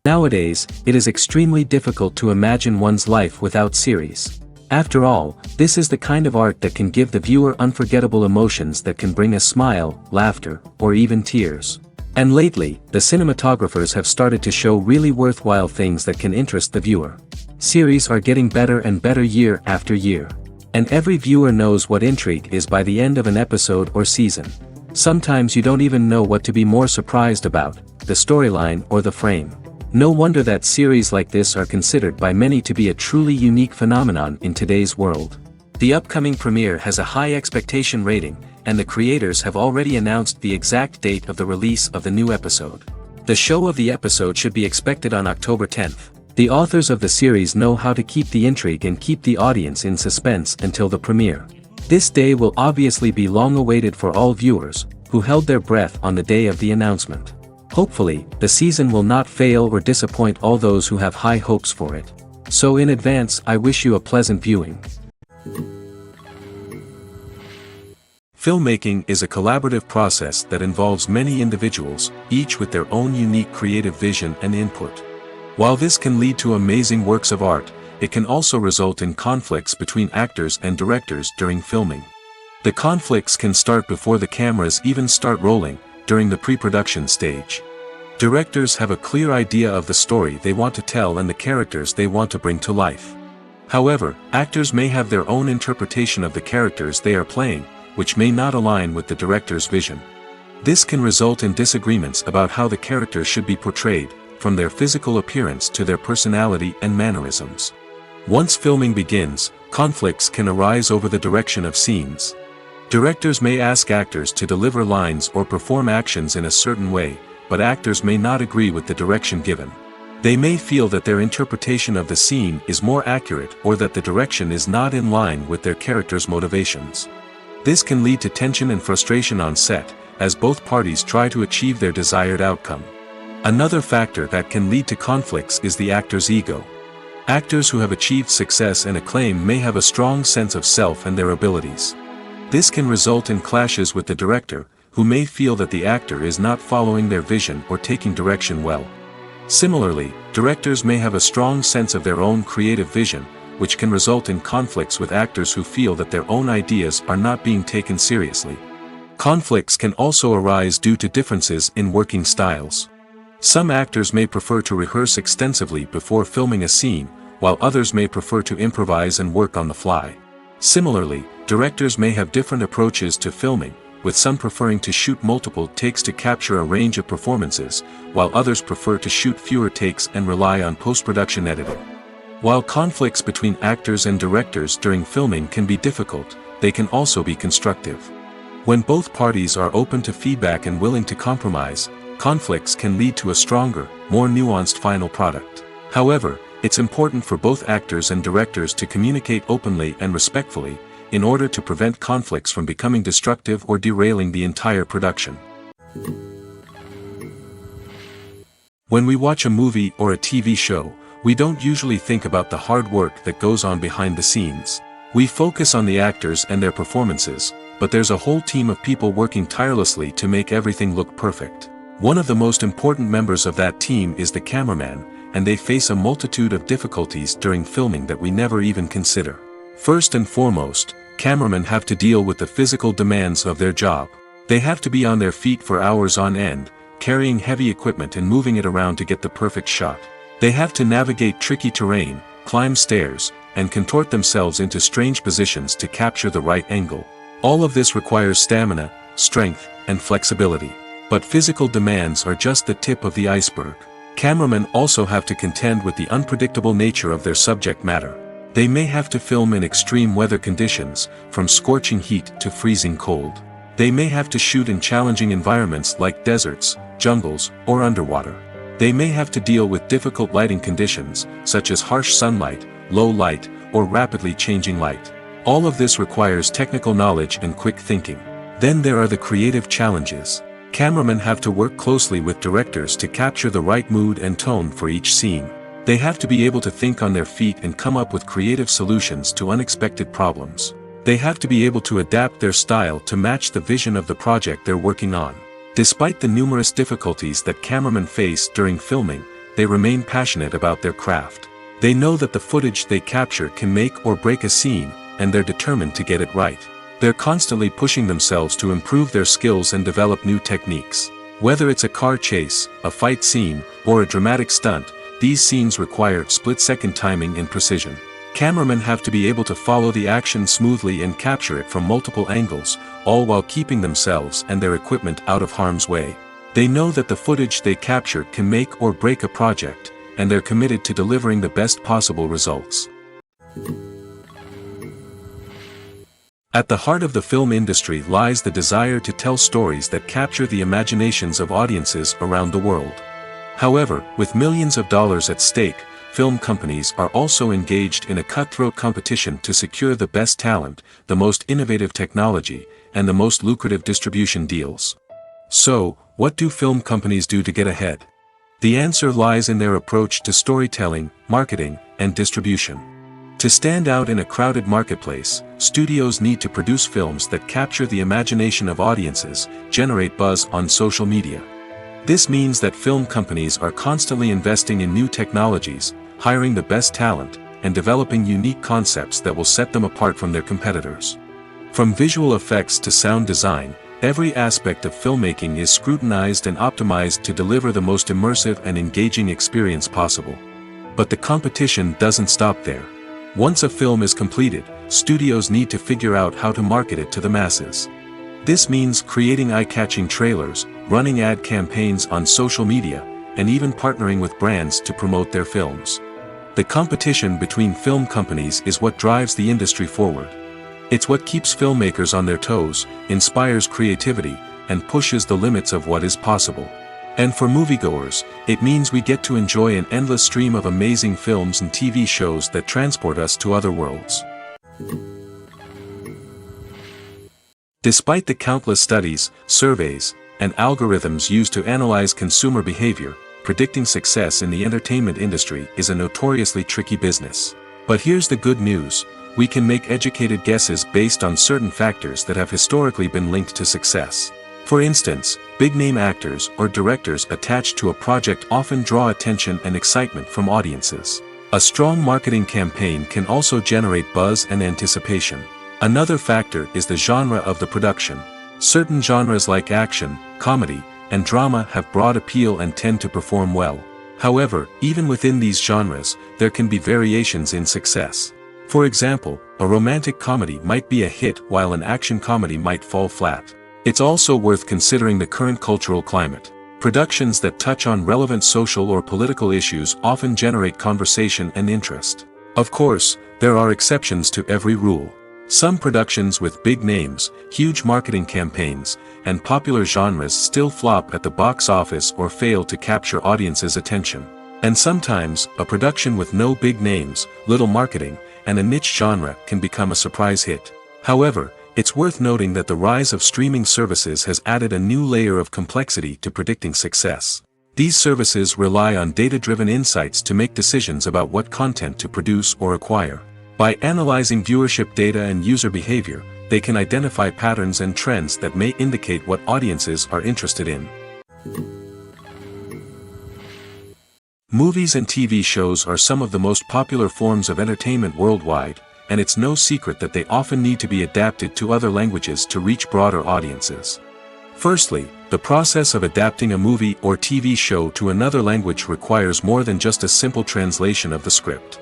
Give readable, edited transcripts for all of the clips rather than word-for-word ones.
Nowadays, it is extremely difficult to imagine one's life without series. After all, this is the kind of art that can give the viewer unforgettable emotions that can bring a smile, laughter, or even tears. And lately, the cinematographers have started to show really worthwhile things that can interest the viewer. Series are getting better and better year after year. And every viewer knows what intrigue is by the end of an episode or season. Sometimes you don't even know what to be more surprised about, the storyline or the frame. No wonder that series like this are considered by many to be a truly unique phenomenon in today's world. The upcoming premiere has a high expectation rating, and the creators have already announced the exact date of the release of the new episode. The show of the episode should be expected on October 10th. The authors of the series know how to keep the intrigue and keep the audience in suspense until the premiere. This day will obviously be long awaited for all viewers, who held their breath on the day of the announcement. Hopefully, the season will not fail or disappoint all those who have high hopes for it. So in advance, I wish you a pleasant viewing. Filmmaking is a collaborative process that involves many individuals, each with their own unique creative vision and input. While this can lead to amazing works of art, it can also result in conflicts between actors and directors during filming. The conflicts can start before the cameras even start rolling, during the pre-production stage. Directors have a clear idea of the story they want to tell and the characters they want to bring to life. However, actors may have their own interpretation of the characters they are playing, which may not align with the director's vision. This can result in disagreements about how the characters should be portrayed, from their physical appearance to their personality and mannerisms. Once filming begins, conflicts can arise over the direction of scenes. Directors may ask actors to deliver lines or perform actions in a certain way, but actors may not agree with the direction given. They may feel that their interpretation of the scene is more accurate or that the direction is not in line with their character's motivations. This can lead to tension and frustration on set, as both parties try to achieve their desired outcome. Another factor that can lead to conflicts is the actor's ego. Actors who have achieved success and acclaim may have a strong sense of self and their abilities. This can result in clashes with the director, who may feel that the actor is not following their vision or taking direction well. Similarly, directors may have a strong sense of their own creative vision, which can result in conflicts with actors who feel that their own ideas are not being taken seriously. Conflicts can also arise due to differences in working styles. Some actors may prefer to rehearse extensively before filming a scene, while others may prefer to improvise and work on the fly. Similarly, directors may have different approaches to filming, with some preferring to shoot multiple takes to capture a range of performances, while others prefer to shoot fewer takes and rely on post-production editing. While conflicts between actors and directors during filming can be difficult, they can also be constructive. When both parties are open to feedback and willing to compromise, conflicts can lead to a stronger, more nuanced final product. However, it's important for both actors and directors to communicate openly and respectfully, in order to prevent conflicts from becoming destructive or derailing the entire production. When we watch a movie or a TV show, we don't usually think about the hard work that goes on behind the scenes. We focus on the actors and their performances, but there's a whole team of people working tirelessly to make everything look perfect. One of the most important members of that team is the cameraman, and they face a multitude of difficulties during filming that we never even consider. First and foremost, cameramen have to deal with the physical demands of their job. They have to be on their feet for hours on end, carrying heavy equipment and moving it around to get the perfect shot. They have to navigate tricky terrain, climb stairs, and contort themselves into strange positions to capture the right angle. All of this requires stamina, strength, and flexibility. But physical demands are just the tip of the iceberg. Cameramen also have to contend with the unpredictable nature of their subject matter. They may have to film in extreme weather conditions, from scorching heat to freezing cold. They may have to shoot in challenging environments like deserts, jungles, or underwater. They may have to deal with difficult lighting conditions, such as harsh sunlight, low light, or rapidly changing light. All of this requires technical knowledge and quick thinking. Then there are the creative challenges. Cameramen have to work closely with directors to capture the right mood and tone for each scene. They have to be able to think on their feet and come up with creative solutions to unexpected problems. They have to be able to adapt their style to match the vision of the project they're working on. Despite the numerous difficulties that cameramen face during filming, they remain passionate about their craft. They know that the footage they capture can make or break a scene, and they're determined to get it right. They're constantly pushing themselves to improve their skills and develop new techniques. Whether it's a car chase, a fight scene, or a dramatic stunt, these scenes require split-second timing and precision. Cameramen have to be able to follow the action smoothly and capture it from multiple angles, all while keeping themselves and their equipment out of harm's way. They know that the footage they capture can make or break a project, and they're committed to delivering the best possible results. At the heart of the film industry lies the desire to tell stories that capture the imaginations of audiences around the world. However, with millions of dollars at stake, film companies are also engaged in a cutthroat competition to secure the best talent, the most innovative technology, and the most lucrative distribution deals. So, what do film companies do to get ahead? The answer lies in their approach to storytelling, marketing, and distribution. To stand out in a crowded marketplace, studios need to produce films that capture the imagination of audiences, generate buzz on social media. This means that film companies are constantly investing in new technologies, hiring the best talent, and developing unique concepts that will set them apart from their competitors. From visual effects to sound design, every aspect of filmmaking is scrutinized and optimized to deliver the most immersive and engaging experience possible. But the competition doesn't stop there. Once a film is completed, studios need to figure out how to market it to the masses. This means creating eye-catching trailers, running ad campaigns on social media, and even partnering with brands to promote their films. The competition between film companies is what drives the industry forward. It's what keeps filmmakers on their toes, inspires creativity, and pushes the limits of what is possible. And for moviegoers, it means we get to enjoy an endless stream of amazing films and TV shows that transport us to other worlds. Despite the countless studies, surveys, and algorithms used to analyze consumer behavior, predicting success in the entertainment industry is a notoriously tricky business. But here's the good news: we can make educated guesses based on certain factors that have historically been linked to success. For instance, big-name actors or directors attached to a project often draw attention and excitement from audiences. A strong marketing campaign can also generate buzz and anticipation. Another factor is the genre of the production. Certain genres like action, comedy, and drama have broad appeal and tend to perform well. However, even within these genres, there can be variations in success. For example, a romantic comedy might be a hit while an action comedy might fall flat. It's also worth considering the current cultural climate. Productions that touch on relevant social or political issues often generate conversation and interest. Of course, there are exceptions to every rule. Some productions with big names, huge marketing campaigns, and popular genres still flop at the box office or fail to capture audiences' attention. And sometimes, a production with no big names, little marketing, and a niche genre can become a surprise hit. However, it's worth noting that the rise of streaming services has added a new layer of complexity to predicting success. These services rely on data-driven insights to make decisions about what content to produce or acquire. By analyzing viewership data and user behavior, they can identify patterns and trends that may indicate what audiences are interested in. Movies and TV shows are some of the most popular forms of entertainment worldwide, and it's no secret that they often need to be adapted to other languages to reach broader audiences. Firstly, the process of adapting a movie or TV show to another language requires more than just a simple translation of the script.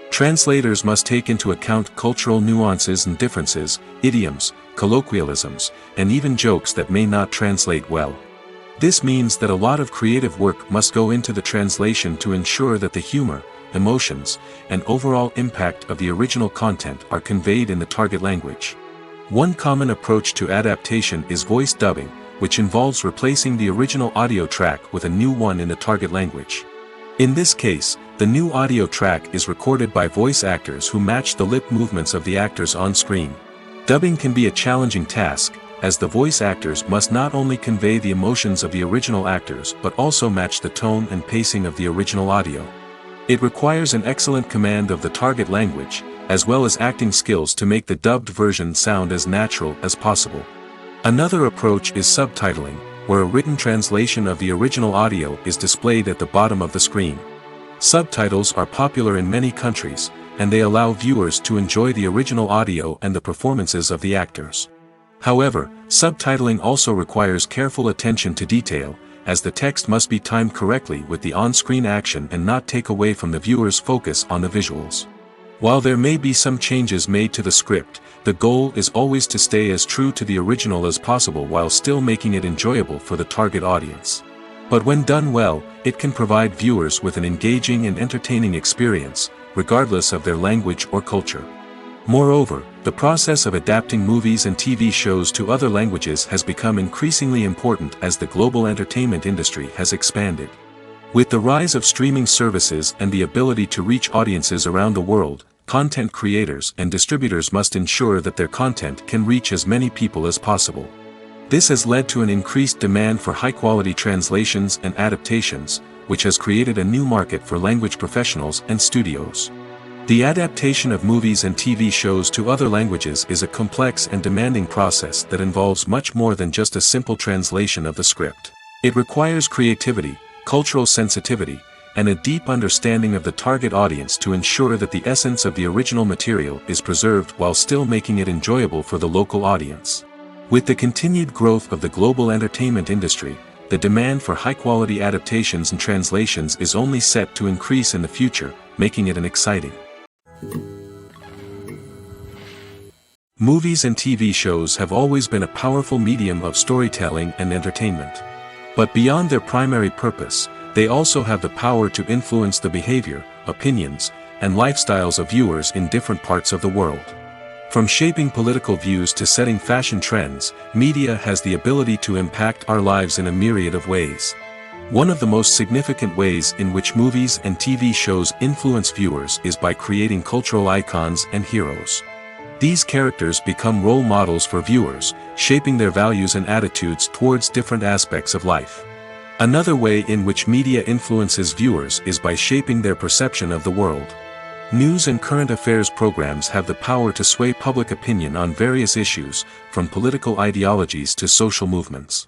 Translators must take into account cultural nuances and differences, idioms, colloquialisms, and even jokes that may not translate well. This means that a lot of creative work must go into the translation to ensure that the humor, emotions, and overall impact of the original content are conveyed in the target language. One common approach to adaptation is voice dubbing, which involves replacing the original audio track with a new one in the target language. In this case, the new audio track is recorded by voice actors who match the lip movements of the actors on screen. Dubbing can be a challenging task, as the voice actors must not only convey the emotions of the original actors but also match the tone and pacing of the original audio. It requires an excellent command of the target language, as well as acting skills to make the dubbed version sound as natural as possible. Another approach is subtitling, where a written translation of the original audio is displayed at the bottom of the screen. Subtitles are popular in many countries, and they allow viewers to enjoy the original audio and the performances of the actors. However, subtitling also requires careful attention to detail, as the text must be timed correctly with the on-screen action and not take away from the viewer's focus on the visuals. While there may be some changes made to the script, the goal is always to stay as true to the original as possible while still making it enjoyable for the target audience. But when done well, it can provide viewers with an engaging and entertaining experience, regardless of their language or culture. Moreover, the process of adapting movies and TV shows to other languages has become increasingly important as the global entertainment industry has expanded. With the rise of streaming services and the ability to reach audiences around the world, content creators and distributors must ensure that their content can reach as many people as possible. This has led to an increased demand for high-quality translations and adaptations, which has created a new market for language professionals and studios. The adaptation of movies and TV shows to other languages is a complex and demanding process that involves much more than just a simple translation of the script. It requires creativity, cultural sensitivity, and a deep understanding of the target audience to ensure that the essence of the original material is preserved while still making it enjoyable for the local audience. With the continued growth of the global entertainment industry, the demand for high-quality adaptations and translations is only set to increase in the future, making it an exciting. Movies and TV shows have always been a powerful medium of storytelling and entertainment. But beyond their primary purpose, they also have the power to influence the behavior, opinions, and lifestyles of viewers in different parts of the world. From shaping political views to setting fashion trends, media has the ability to impact our lives in a myriad of ways. One of the most significant ways in which movies and TV shows influence viewers is by creating cultural icons and heroes. These characters become role models for viewers, shaping their values and attitudes towards different aspects of life. Another way in which media influences viewers is by shaping their perception of the world. News and current affairs programs have the power to sway public opinion on various issues, from political ideologies to social movements.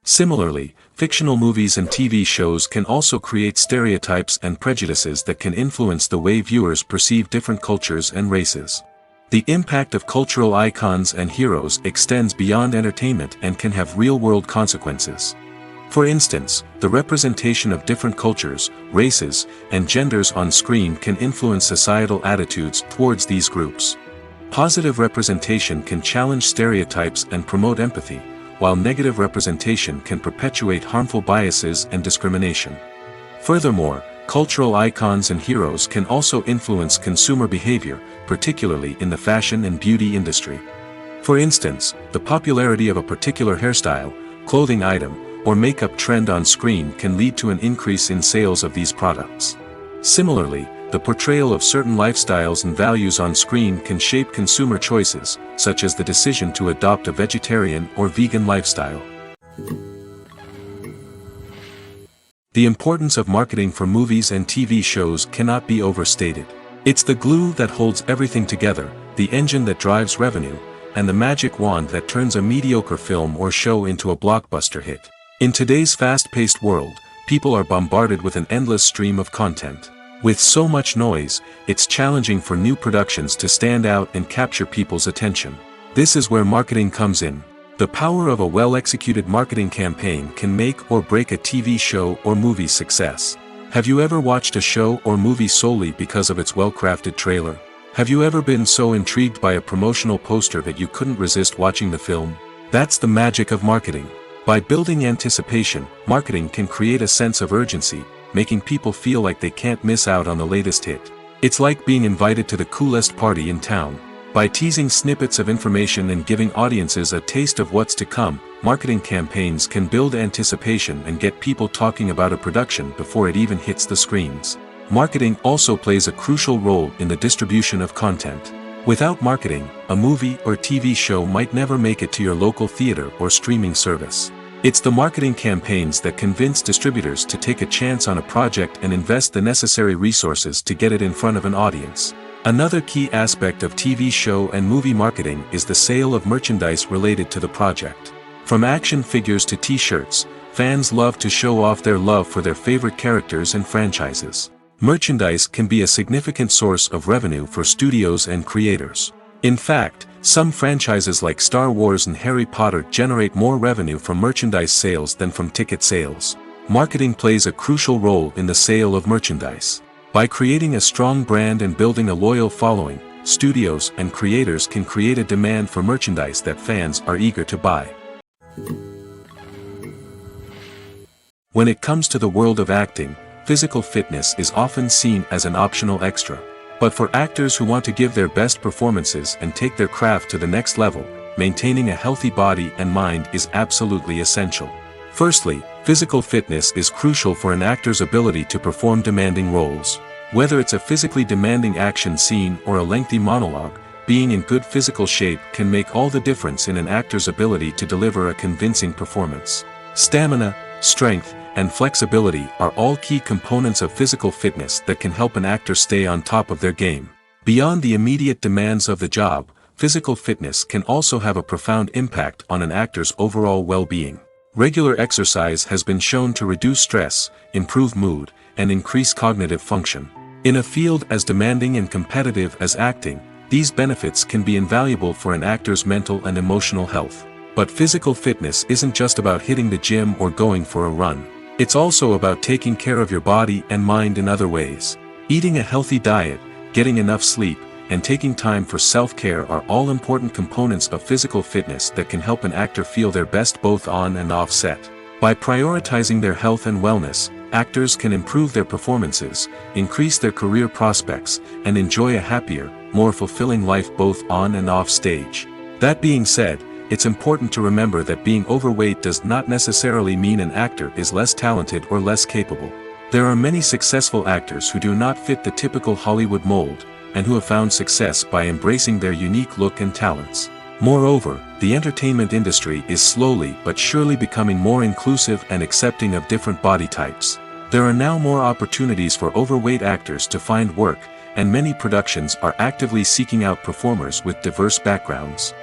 Similarly, fictional movies and TV shows can also create stereotypes and prejudices that can influence the way viewers perceive different cultures and races. The impact of cultural icons and heroes extends beyond entertainment and can have real-world consequences. For instance, the representation of different cultures, races, and genders on screen can influence societal attitudes towards these groups. Positive representation can challenge stereotypes and promote empathy, while negative representation can perpetuate harmful biases and discrimination. Furthermore, cultural icons and heroes can also influence consumer behavior, particularly in the fashion and beauty industry. For instance, the popularity of a particular hairstyle, clothing item, or makeup trend on screen can lead to an increase in sales of these products. Similarly, the portrayal of certain lifestyles and values on screen can shape consumer choices, such as the decision to adopt a vegetarian or vegan lifestyle. The importance of marketing for movies and TV shows cannot be overstated. It's the glue that holds everything together, the engine that drives revenue, and the magic wand that turns a mediocre film or show into a blockbuster hit. In today's fast-paced world, people are bombarded with an endless stream of content. With so much noise, it's challenging for new productions to stand out and capture people's attention. This is where marketing comes in. The power of a well-executed marketing campaign can make or break a TV show or movie's success. Have you ever watched a show or movie solely because of its well-crafted trailer? Have you ever been so intrigued by a promotional poster that you couldn't resist watching the film? That's the magic of marketing. By building anticipation, marketing can create a sense of urgency, making people feel like they can't miss out on the latest hit. It's like being invited to the coolest party in town. By teasing snippets of information and giving audiences a taste of what's to come, marketing campaigns can build anticipation and get people talking about a production before it even hits the screens. Marketing also plays a crucial role in the distribution of content. Without marketing, a movie or TV show might never make it to your local theater or streaming service. It's the marketing campaigns that convince distributors to take a chance on a project and invest the necessary resources to get it in front of an audience. Another key aspect of TV show and movie marketing is the sale of merchandise related to the project. From action figures to t-shirts, fans love to show off their love for their favorite characters and franchises. Merchandise can be a significant source of revenue for studios and creators. In fact, some franchises like Star Wars and Harry Potter generate more revenue from merchandise sales than from ticket sales. Marketing plays a crucial role in the sale of merchandise. By creating a strong brand and building a loyal following, studios and creators can create a demand for merchandise that fans are eager to buy. When it comes to the world of acting, physical fitness is often seen as an optional extra. But for actors who want to give their best performances and take their craft to the next level, maintaining a healthy body and mind is absolutely essential. Firstly, physical fitness is crucial for an actor's ability to perform demanding roles. Whether it's a physically demanding action scene or a lengthy monologue, being in good physical shape can make all the difference in an actor's ability to deliver a convincing performance. Stamina, strength, and flexibility are all key components of physical fitness that can help an actor stay on top of their game. Beyond the immediate demands of the job, physical fitness can also have a profound impact on an actor's overall well-being. Regular exercise has been shown to reduce stress, improve mood, and increase cognitive function. In a field as demanding and competitive as acting, these benefits can be invaluable for an actor's mental and emotional health. But physical fitness isn't just about hitting the gym or going for a run. It's also about taking care of your body and mind in other ways. Eating a healthy diet, getting enough sleep, and taking time for self-care are all important components of physical fitness that can help an actor feel their best both on and off set. By prioritizing their health and wellness, actors can improve their performances, increase their career prospects, and enjoy a happier, more fulfilling life both on and off stage. That being said, it's important to remember that being overweight does not necessarily mean an actor is less talented or less capable. There are many successful actors who do not fit the typical Hollywood mold, and who have found success by embracing their unique look and talents. Moreover, the entertainment industry is slowly but surely becoming more inclusive and accepting of different body types. There are now more opportunities for overweight actors to find work, and many productions are actively seeking out performers with diverse backgrounds.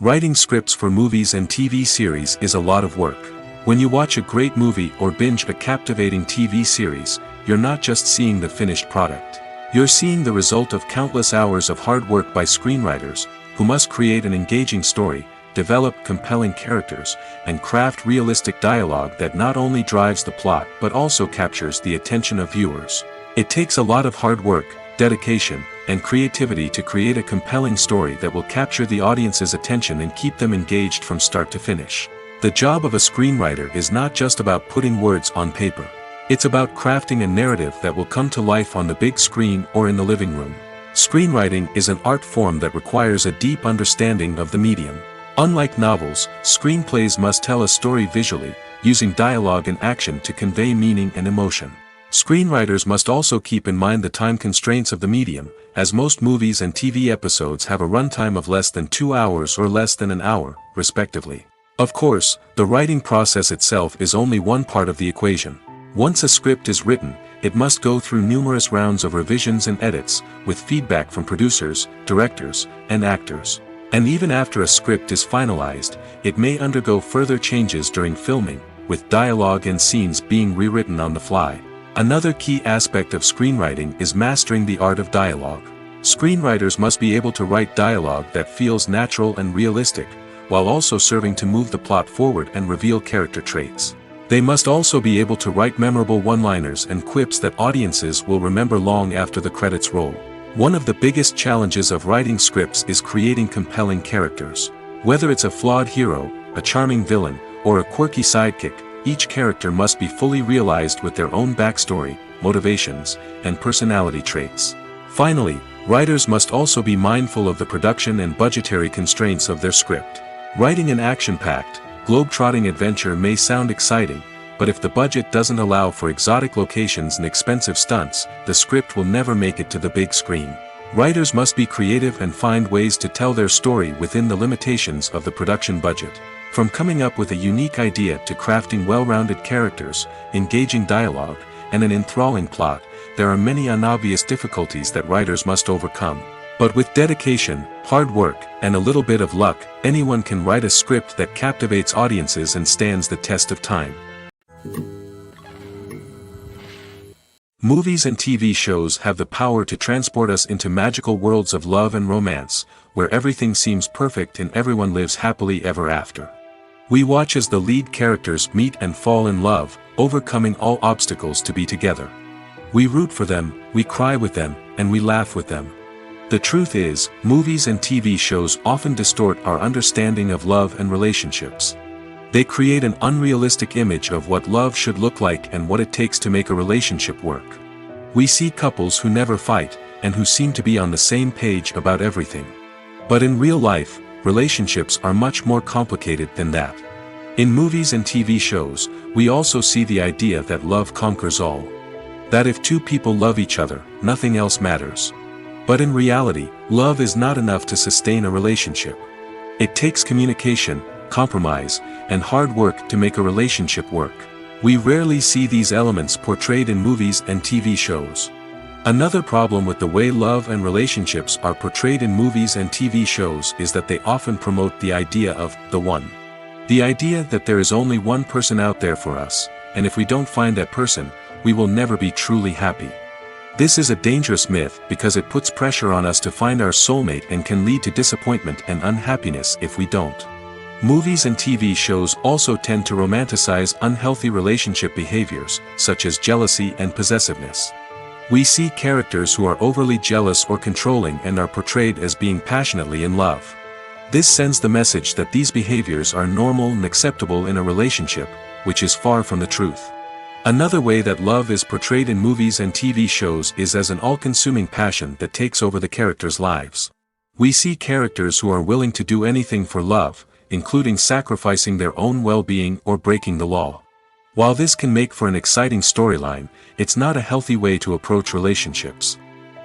Writing scripts for movies and TV series is a lot of work. When you watch a great movie or binge a captivating TV series, you're not just seeing the finished product. You're seeing the result of countless hours of hard work by screenwriters, who must create an engaging story, develop compelling characters, and craft realistic dialogue that not only drives the plot but also captures the attention of viewers. It takes a lot of hard work, dedication, and creativity to create a compelling story that will capture the audience's attention and keep them engaged from start to finish. The job of a screenwriter is not just about putting words on paper. It's about crafting a narrative that will come to life on the big screen or in the living room. Screenwriting is an art form that requires a deep understanding of the medium. Unlike novels, screenplays must tell a story visually, using dialogue and action to convey meaning and emotion. Screenwriters must also keep in mind the time constraints of the medium, as most movies and TV episodes have a runtime of less than 2 hours or less than an hour, respectively. Of course, the writing process itself is only one part of the equation. Once a script is written, it must go through numerous rounds of revisions and edits, with feedback from producers, directors, and actors. And even after a script is finalized, it may undergo further changes during filming, with dialogue and scenes being rewritten on the fly. Another key aspect of screenwriting is mastering the art of dialogue. Screenwriters must be able to write dialogue that feels natural and realistic, while also serving to move the plot forward and reveal character traits. They must also be able to write memorable one-liners and quips that audiences will remember long after the credits roll. One of the biggest challenges of writing scripts is creating compelling characters. Whether it's a flawed hero, a charming villain, or a quirky sidekick, each character must be fully realized with their own backstory, motivations, and personality traits. Finally, writers must also be mindful of the production and budgetary constraints of their script. Writing an action-packed, globe-trotting adventure may sound exciting, but if the budget doesn't allow for exotic locations and expensive stunts, the script will never make it to the big screen. Writers must be creative and find ways to tell their story within the limitations of the production budget. From coming up with a unique idea to crafting well-rounded characters, engaging dialogue, and an enthralling plot, there are many unobvious difficulties that writers must overcome. But with dedication, hard work, and a little bit of luck, anyone can write a script that captivates audiences and stands the test of time. Movies and TV shows have the power to transport us into magical worlds of love and romance, where everything seems perfect and everyone lives happily ever after. We watch as the lead characters meet and fall in love, overcoming all obstacles to be together. We root for them, we cry with them, and we laugh with them. The truth is, movies and TV shows often distort our understanding of love and relationships. They create an unrealistic image of what love should look like and what it takes to make a relationship work. We see couples who never fight, and who seem to be on the same page about everything. But in real life, relationships are much more complicated than that. In movies and TV shows, we also see the idea that love conquers all. That if two people love each other, nothing else matters. But in reality, love is not enough to sustain a relationship. It takes communication, compromise, and hard work to make a relationship work. We rarely see these elements portrayed in movies and TV shows. Another problem with the way love and relationships are portrayed in movies and TV shows is that they often promote the idea of the one. The idea that there is only one person out there for us, and if we don't find that person, we will never be truly happy. This is a dangerous myth because it puts pressure on us to find our soulmate and can lead to disappointment and unhappiness if we don't. Movies and TV shows also tend to romanticize unhealthy relationship behaviors, such as jealousy and possessiveness. We see characters who are overly jealous or controlling and are portrayed as being passionately in love. This sends the message that these behaviors are normal and acceptable in a relationship, which is far from the truth. Another way that love is portrayed in movies and TV shows is as an all-consuming passion that takes over the characters' lives. We see characters who are willing to do anything for love, including sacrificing their own well-being or breaking the law. While this can make for an exciting storyline, it's not a healthy way to approach relationships.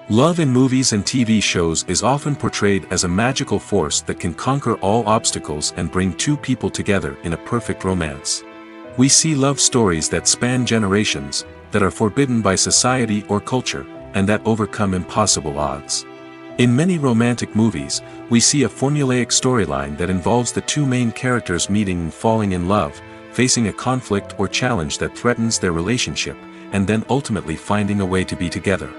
Love in movies and TV shows is often portrayed as a magical force that can conquer all obstacles and bring two people together in a perfect romance. We see love stories that span generations, that are forbidden by society or culture, and that overcome impossible odds. In many romantic movies, we see a formulaic storyline that involves the two main characters meeting and falling in love, facing a conflict or challenge that threatens their relationship, and then ultimately finding a way to be together.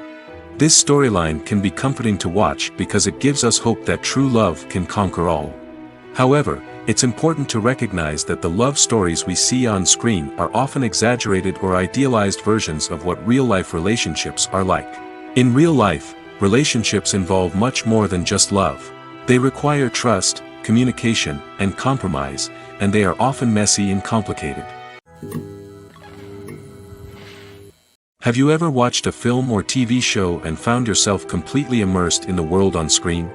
This storyline can be comforting to watch because it gives us hope that true love can conquer all. However, it's important to recognize that the love stories we see on screen are often exaggerated or idealized versions of what real-life relationships are like. In real life, relationships involve much more than just love. They require trust, communication, and compromise, and they are often messy and complicated. Have you ever watched a film or TV show and found yourself completely immersed in the world on screen?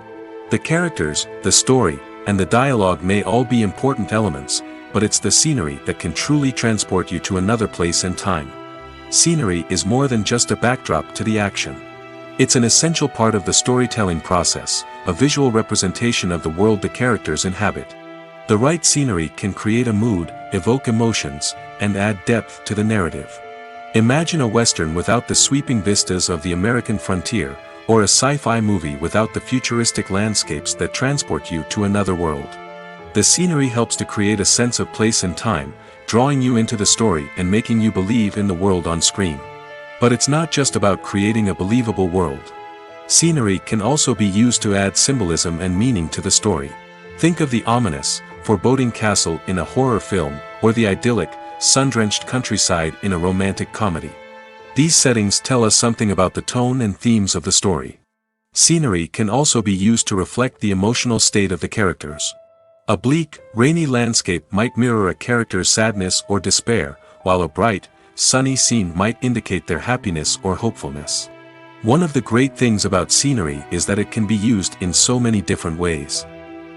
The characters, the story, and the dialogue may all be important elements, but it's the scenery that can truly transport you to another place and time. Scenery is more than just a backdrop to the action. It's an essential part of the storytelling process, a visual representation of the world the characters inhabit. The right scenery can create a mood, evoke emotions, and add depth to the narrative. Imagine a Western without the sweeping vistas of the American frontier, or a sci-fi movie without the futuristic landscapes that transport you to another world. The scenery helps to create a sense of place and time, drawing you into the story and making you believe in the world on screen. But it's not just about creating a believable world. Scenery can also be used to add symbolism and meaning to the story. Think of the ominous, foreboding castle in a horror film, or the idyllic, sun-drenched countryside in a romantic comedy. These settings tell us something about the tone and themes of the story. Scenery can also be used to reflect the emotional state of the characters. A bleak, rainy landscape might mirror a character's sadness or despair, while a bright, sunny scene might indicate their happiness or hopefulness. One of the great things about scenery is that it can be used in so many different ways.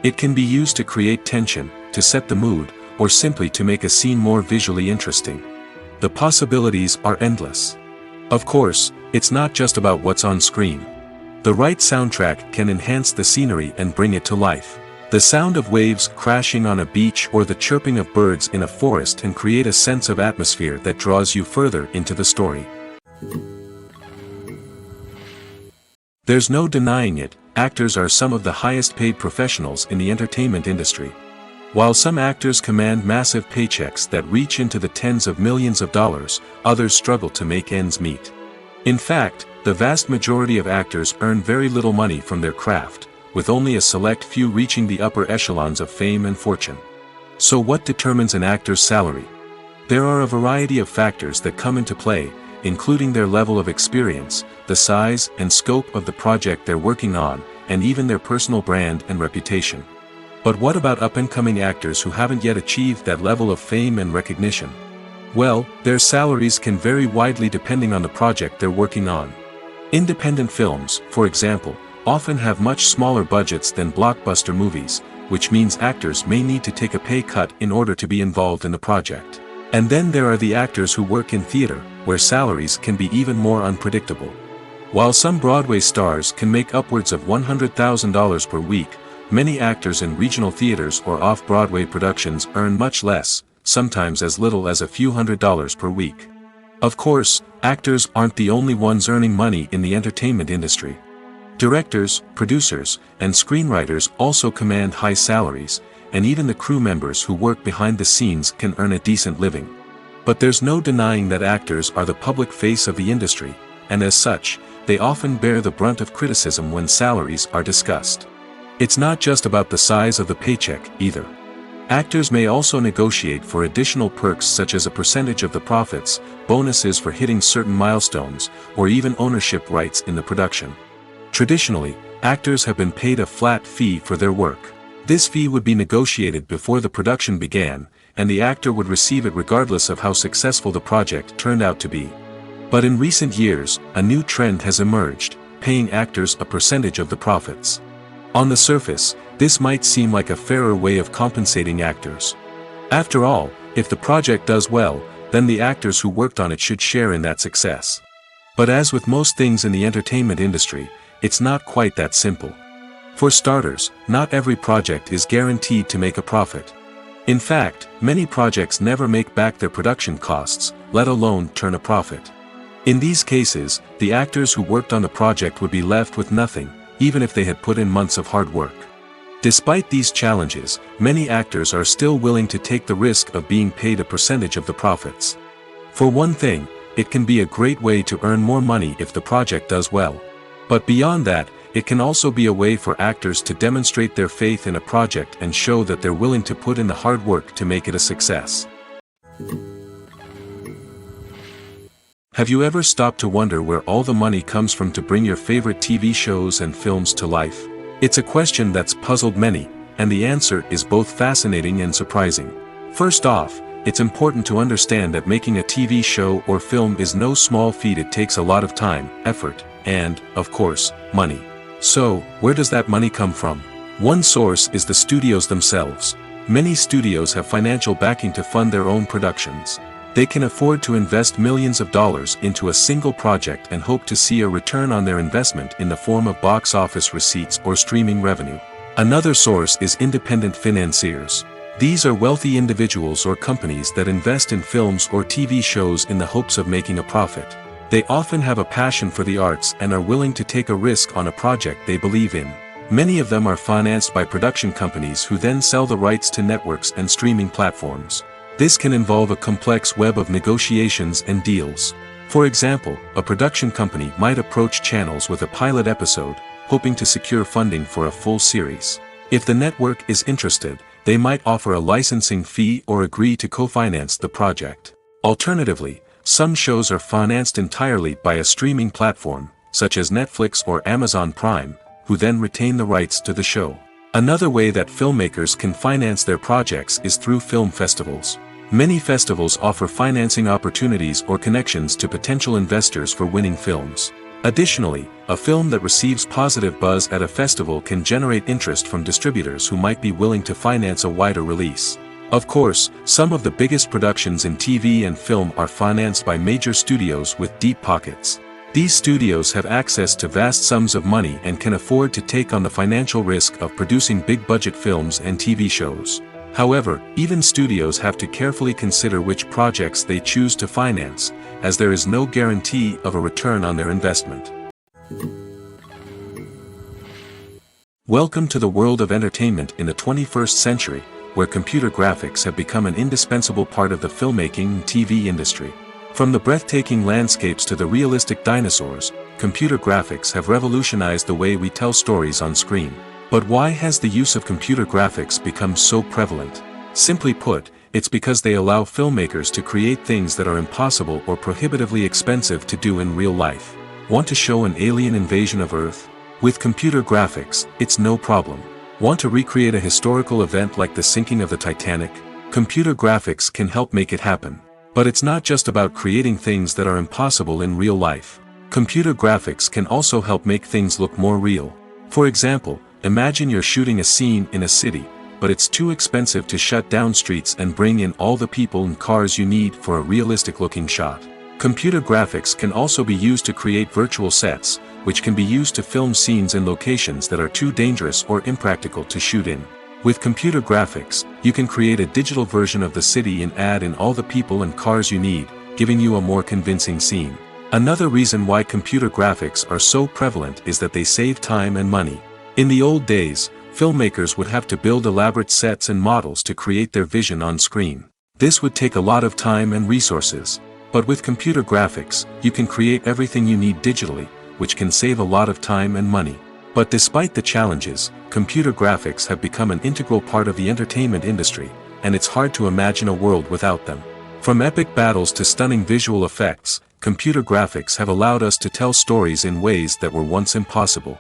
It can be used to create tension, to set the mood, or simply to make a scene more visually interesting. The possibilities are endless. Of course, it's not just about what's on screen. The right soundtrack can enhance the scenery and bring it to life. The sound of waves crashing on a beach or the chirping of birds in a forest can create a sense of atmosphere that draws you further into the story. There's no denying it, actors are some of the highest paid professionals in the entertainment industry. While some actors command massive paychecks that reach into the tens of millions of dollars, others struggle to make ends meet. In fact, the vast majority of actors earn very little money from their craft, with only a select few reaching the upper echelons of fame and fortune. So what determines an actor's salary? There are a variety of factors that come into play, including their level of experience, the size and scope of the project they're working on, and even their personal brand and reputation. But what about up-and-coming actors who haven't yet achieved that level of fame and recognition? Well, their salaries can vary widely depending on the project they're working on. Independent films, for example, often have much smaller budgets than blockbuster movies, which means actors may need to take a pay cut in order to be involved in the project. And then there are the actors who work in theater, where salaries can be even more unpredictable. While some Broadway stars can make upwards of $100,000 per week, many actors in regional theaters or off-Broadway productions earn much less, sometimes as little as a few $100s per week. Of course, actors aren't the only ones earning money in the entertainment industry. Directors, producers, and screenwriters also command high salaries, and even the crew members who work behind the scenes can earn a decent living. But there's no denying that actors are the public face of the industry, and as such, they often bear the brunt of criticism when salaries are discussed. It's not just about the size of the paycheck, either. Actors may also negotiate for additional perks such as a percentage of the profits, bonuses for hitting certain milestones, or even ownership rights in the production. Traditionally, actors have been paid a flat fee for their work. This fee would be negotiated before the production began, and the actor would receive it regardless of how successful the project turned out to be. But in recent years, a new trend has emerged, paying actors a percentage of the profits. On the surface, this might seem like a fairer way of compensating actors. After all, if the project does well, then the actors who worked on it should share in that success. But as with most things in the entertainment industry, it's not quite that simple. For starters, not every project is guaranteed to make a profit. In fact, many projects never make back their production costs, let alone turn a profit. In these cases, the actors who worked on the project would be left with nothing, even if they had put in months of hard work. Despite these challenges, many actors are still willing to take the risk of being paid a percentage of the profits. For one thing, it can be a great way to earn more money if the project does well. But beyond that, it can also be a way for actors to demonstrate their faith in a project and show that they're willing to put in the hard work to make it a success. Have you ever stopped to wonder where all the money comes from to bring your favorite TV shows and films to life? It's a question that's puzzled many, and the answer is both fascinating and surprising. First off, it's important to understand that making a TV show or film is no small feat. It takes a lot of time, effort, and, of course, money. So, where does that money come from? One source is the studios themselves. Many studios have financial backing to fund their own productions. They can afford to invest millions of dollars into a single project and hope to see a return on their investment in the form of box office receipts or streaming revenue. Another source is independent financiers. These are wealthy individuals or companies that invest in films or TV shows in the hopes of making a profit. They often have a passion for the arts and are willing to take a risk on a project they believe in. Many of them are financed by production companies who then sell the rights to networks and streaming platforms. This can involve a complex web of negotiations and deals. For example, a production company might approach channels with a pilot episode, hoping to secure funding for a full series. If the network is interested, they might offer a licensing fee or agree to co-finance the project. Alternatively, some shows are financed entirely by a streaming platform, such as Netflix or Amazon Prime, who then retain the rights to the show. Another way that filmmakers can finance their projects is through film festivals. Many festivals offer financing opportunities or connections to potential investors for winning films. Additionally, a film that receives positive buzz at a festival can generate interest from distributors who might be willing to finance a wider release. Of course, some of the biggest productions in TV and film are financed by major studios with deep pockets. These studios have access to vast sums of money and can afford to take on the financial risk of producing big-budget films and TV shows. However, even studios have to carefully consider which projects they choose to finance, as there is no guarantee of a return on their investment. Welcome to the world of entertainment in the 21st century, where computer graphics have become an indispensable part of the filmmaking and TV industry. From the breathtaking landscapes to the realistic dinosaurs, computer graphics have revolutionized the way we tell stories on screen. But why has the use of computer graphics become so prevalent? Simply put, it's because they allow filmmakers to create things that are impossible or prohibitively expensive to do in real life. Want to show an alien invasion of Earth? With computer graphics, it's no problem. Want to recreate a historical event like the sinking of the Titanic? Computer graphics can help make it happen. But it's not just about creating things that are impossible in real life. Computer graphics can also help make things look more real. For example, imagine you're shooting a scene in a city, but it's too expensive to shut down streets and bring in all the people and cars you need for a realistic-looking shot. Computer graphics can also be used to create virtual sets, which can be used to film scenes in locations that are too dangerous or impractical to shoot in. With computer graphics, you can create a digital version of the city and add in all the people and cars you need, giving you a more convincing scene. Another reason why computer graphics are so prevalent is that they save time and money. In the old days, filmmakers would have to build elaborate sets and models to create their vision on screen. This would take a lot of time and resources. But with computer graphics, you can create everything you need digitally, which can save a lot of time and money. But despite the challenges, computer graphics have become an integral part of the entertainment industry, and it's hard to imagine a world without them. From epic battles to stunning visual effects, computer graphics have allowed us to tell stories in ways that were once impossible.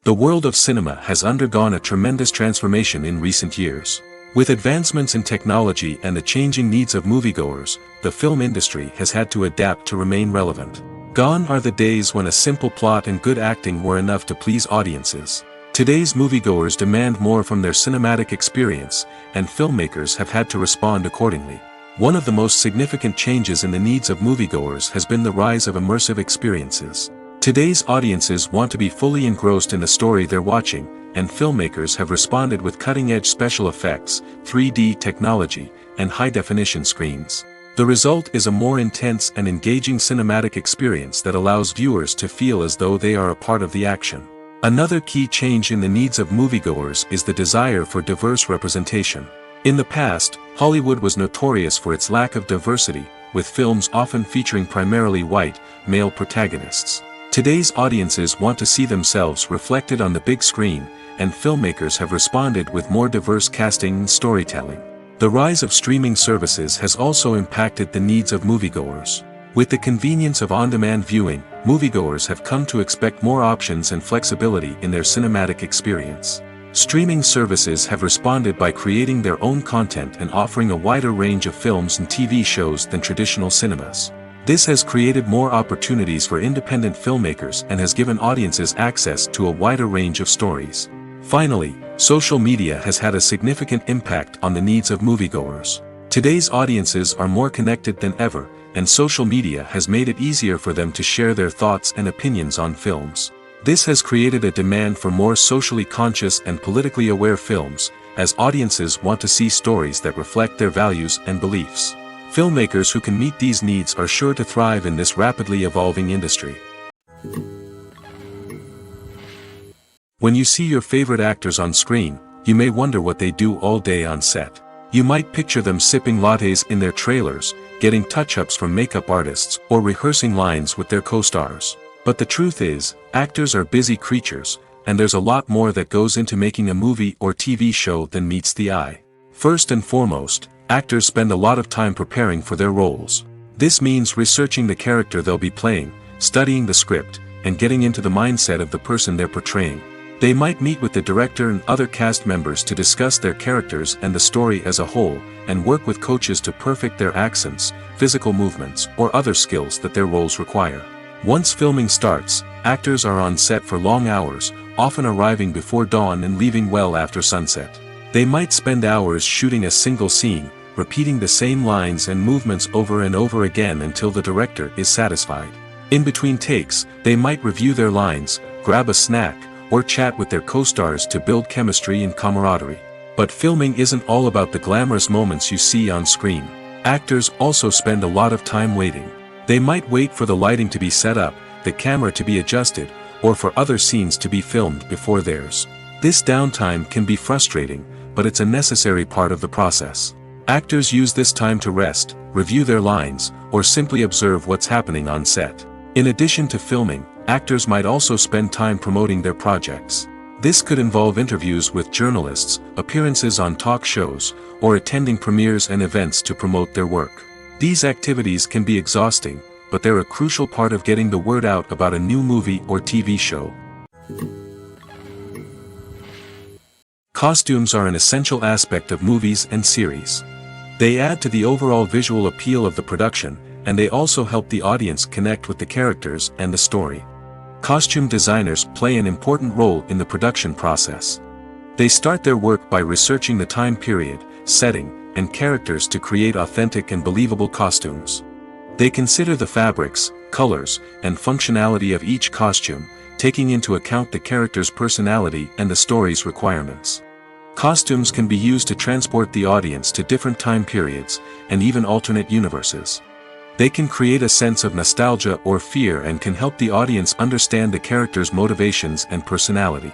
The world of cinema has undergone a tremendous transformation in recent years. With advancements in technology and the changing needs of moviegoers, the film industry has had to adapt to remain relevant. Gone are the days when a simple plot and good acting were enough to please audiences. Today's moviegoers demand more from their cinematic experience, and filmmakers have had to respond accordingly. One of the most significant changes in the needs of moviegoers has been the rise of immersive experiences. Today's audiences want to be fully engrossed in the story they're watching, and filmmakers have responded with cutting-edge special effects, 3D technology, and high-definition screens. The result is a more intense and engaging cinematic experience that allows viewers to feel as though they are a part of the action. Another key change in the needs of moviegoers is the desire for diverse representation. In the past, Hollywood was notorious for its lack of diversity, with films often featuring primarily white, male protagonists. Today's audiences want to see themselves reflected on the big screen, and filmmakers have responded with more diverse casting and storytelling. The rise of streaming services has also impacted the needs of moviegoers. With the convenience of on-demand viewing, moviegoers have come to expect more options and flexibility in their cinematic experience. Streaming services have responded by creating their own content and offering a wider range of films and TV shows than traditional cinemas. This has created more opportunities for independent filmmakers and has given audiences access to a wider range of stories. Finally, social media has had a significant impact on the needs of moviegoers. Today's audiences are more connected than ever, and social media has made it easier for them to share their thoughts and opinions on films. This has created a demand for more socially conscious and politically aware films, as audiences want to see stories that reflect their values and beliefs. Filmmakers who can meet these needs are sure to thrive in this rapidly evolving industry. When you see your favorite actors on screen, you may wonder what they do all day on set. You might picture them sipping lattes in their trailers, getting touch-ups from makeup artists, or rehearsing lines with their co-stars. But the truth is, actors are busy creatures, and there's a lot more that goes into making a movie or TV show than meets the eye. First and foremost, actors spend a lot of time preparing for their roles. This means researching the character they'll be playing, studying the script, and getting into the mindset of the person they're portraying. They might meet with the director and other cast members to discuss their characters and the story as a whole, and work with coaches to perfect their accents, physical movements, or other skills that their roles require. Once filming starts, actors are on set for long hours, often arriving before dawn and leaving well after sunset. They might spend hours shooting a single scene, repeating the same lines and movements over and over again until the director is satisfied. In between takes, they might review their lines, grab a snack, or chat with their co-stars to build chemistry and camaraderie. But filming isn't all about the glamorous moments you see on screen. Actors also spend a lot of time waiting. They might wait for the lighting to be set up, the camera to be adjusted, or for other scenes to be filmed before theirs. This downtime can be frustrating, but it's a necessary part of the process. Actors use this time to rest, review their lines, or simply observe what's happening on set. In addition to filming, actors might also spend time promoting their projects. This could involve interviews with journalists, appearances on talk shows, or attending premieres and events to promote their work. These activities can be exhausting, but they're a crucial part of getting the word out about a new movie or TV show. Costumes are an essential aspect of movies and series. They add to the overall visual appeal of the production, and they also help the audience connect with the characters and the story. Costume designers play an important role in the production process. They start their work by researching the time period, setting, and characters to create authentic and believable costumes. They consider the fabrics, colors, and functionality of each costume, taking into account the character's personality and the story's requirements. Costumes can be used to transport the audience to different time periods, and even alternate universes. They can create a sense of nostalgia or fear and can help the audience understand the character's motivations and personality.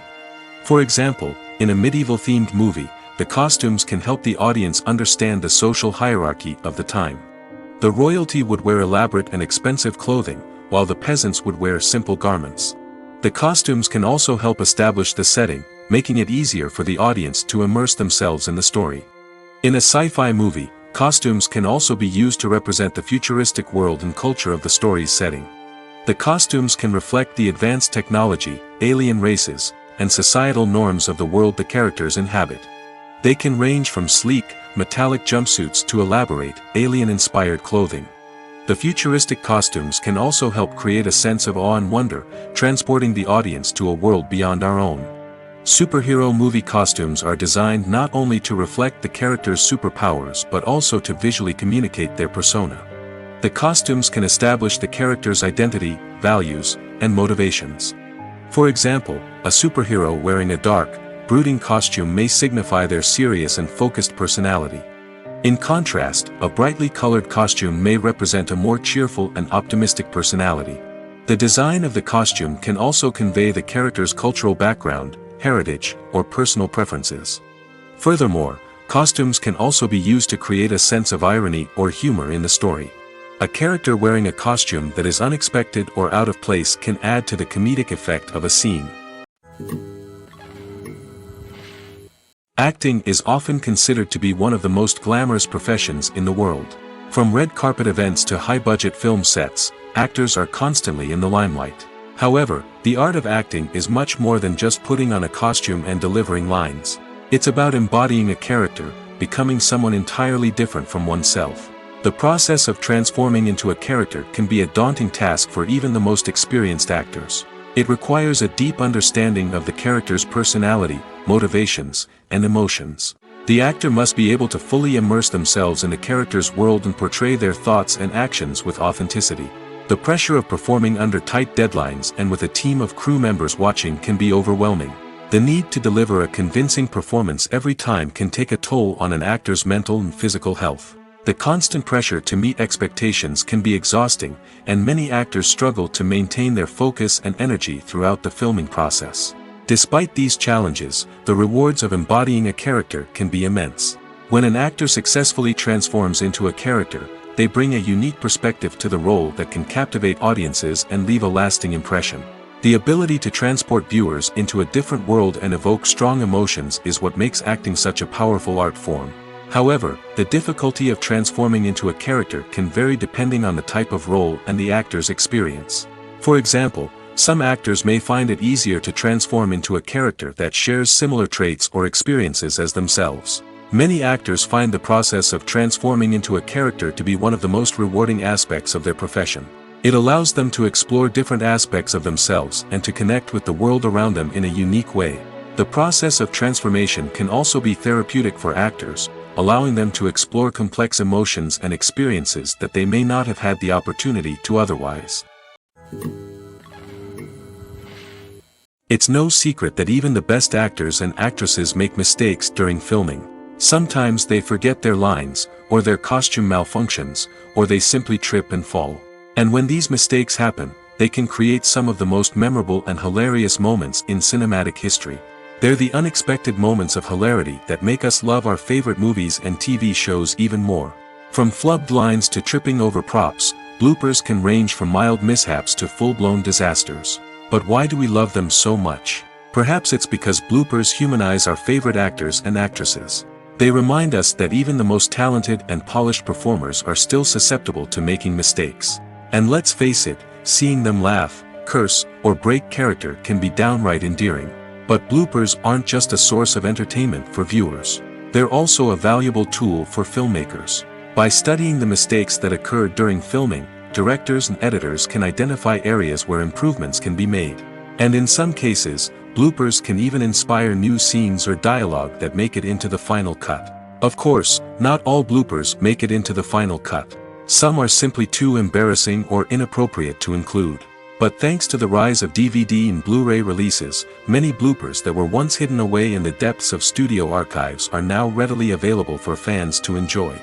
For example, in a medieval-themed movie, the costumes can help the audience understand the social hierarchy of the time. The royalty would wear elaborate and expensive clothing, while the peasants would wear simple garments. The costumes can also help establish the setting, making it easier for the audience to immerse themselves in the story. In a sci-fi movie, costumes can also be used to represent the futuristic world and culture of the story's setting. The costumes can reflect the advanced technology, alien races, and societal norms of the world the characters inhabit. They can range from sleek, metallic jumpsuits to elaborate, alien-inspired clothing. The futuristic costumes can also help create a sense of awe and wonder, transporting the audience to a world beyond our own. Superhero movie costumes are designed not only to reflect the character's superpowers but also to visually communicate their persona. The costumes can establish the character's identity, values, and motivations. For example, a superhero wearing a dark, brooding costume may signify their serious and focused personality. In contrast, a brightly colored costume may represent a more cheerful and optimistic personality. The design of the costume can also convey the character's cultural background, heritage, or personal preferences. Furthermore, costumes can also be used to create a sense of irony or humor in the story. A character wearing a costume that is unexpected or out of place can add to the comedic effect of a scene. Acting is often considered to be one of the most glamorous professions in the world. From red carpet events to high-budget film sets, actors are constantly in the limelight. However, the art of acting is much more than just putting on a costume and delivering lines. It's about embodying a character, becoming someone entirely different from oneself. The process of transforming into a character can be a daunting task for even the most experienced actors. It requires a deep understanding of the character's personality, motivations, and emotions. The actor must be able to fully immerse themselves in the character's world and portray their thoughts and actions with authenticity. The pressure of performing under tight deadlines and with a team of crew members watching can be overwhelming. The need to deliver a convincing performance every time can take a toll on an actor's mental and physical health. The constant pressure to meet expectations can be exhausting, and many actors struggle to maintain their focus and energy throughout the filming process. Despite these challenges, the rewards of embodying a character can be immense. When an actor successfully transforms into a character, they bring a unique perspective to the role that can captivate audiences and leave a lasting impression. The ability to transport viewers into a different world and evoke strong emotions is what makes acting such a powerful art form. However, the difficulty of transforming into a character can vary depending on the type of role and the actor's experience. For example, some actors may find it easier to transform into a character that shares similar traits or experiences as themselves. Many actors find the process of transforming into a character to be one of the most rewarding aspects of their profession. It allows them to explore different aspects of themselves and to connect with the world around them in a unique way. The process of transformation can also be therapeutic for actors, allowing them to explore complex emotions and experiences that they may not have had the opportunity to otherwise. It's no secret that even the best actors and actresses make mistakes during filming. Sometimes they forget their lines, or their costume malfunctions, or they simply trip and fall. And when these mistakes happen, they can create some of the most memorable and hilarious moments in cinematic history. They're the unexpected moments of hilarity that make us love our favorite movies and TV shows even more. From flubbed lines to tripping over props, bloopers can range from mild mishaps to full-blown disasters. But why do we love them so much? Perhaps it's because bloopers humanize our favorite actors and actresses. They remind us that even the most talented and polished performers are still susceptible to making mistakes. And let's face it, seeing them laugh, curse, or break character can be downright endearing. But bloopers aren't just a source of entertainment for viewers. They're also a valuable tool for filmmakers. By studying the mistakes that occurred during filming, directors and editors can identify areas where improvements can be made. And in some cases, bloopers can even inspire new scenes or dialogue that make it into the final cut. Of course, not all bloopers make it into the final cut. Some are simply too embarrassing or inappropriate to include. But thanks to the rise of DVD and Blu-ray releases, many bloopers that were once hidden away in the depths of studio archives are now readily available for fans to enjoy.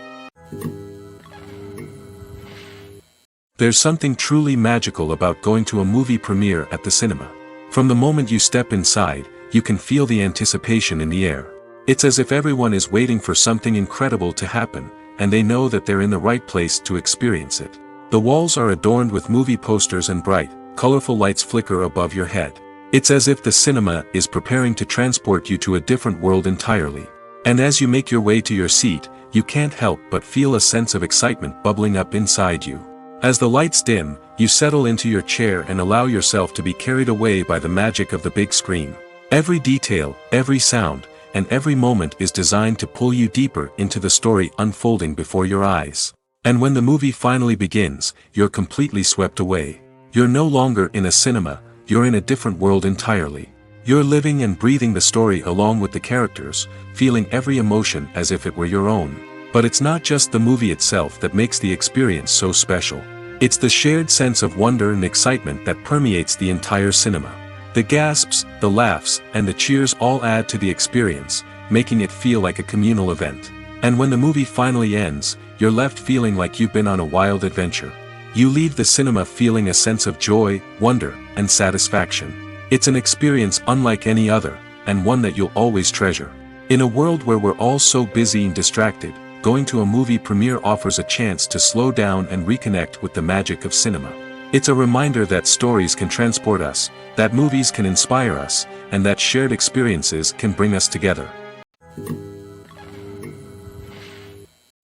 There's something truly magical about going to a movie premiere at the cinema. From the moment you step inside, you can feel the anticipation in the air. It's as if everyone is waiting for something incredible to happen, and they know that they're in the right place to experience it. The walls are adorned with movie posters and bright, colorful lights flicker above your head. It's as if the cinema is preparing to transport you to a different world entirely. And as you make your way to your seat, you can't help but feel a sense of excitement bubbling up inside you. As the lights dim, you settle into your chair and allow yourself to be carried away by the magic of the big screen. Every detail, every sound, and every moment is designed to pull you deeper into the story unfolding before your eyes. And when the movie finally begins, you're completely swept away. You're no longer in a cinema, you're in a different world entirely. You're living and breathing the story along with the characters, feeling every emotion as if it were your own. But it's not just the movie itself that makes the experience so special. It's the shared sense of wonder and excitement that permeates the entire cinema. The gasps, the laughs, and the cheers all add to the experience, making it feel like a communal event. And when the movie finally ends, you're left feeling like you've been on a wild adventure. You leave the cinema feeling a sense of joy, wonder, and satisfaction. It's an experience unlike any other, and one that you'll always treasure. In a world where we're all so busy and distracted, going to a movie premiere offers a chance to slow down and reconnect with the magic of cinema. It's a reminder that stories can transport us, that movies can inspire us, and that shared experiences can bring us together.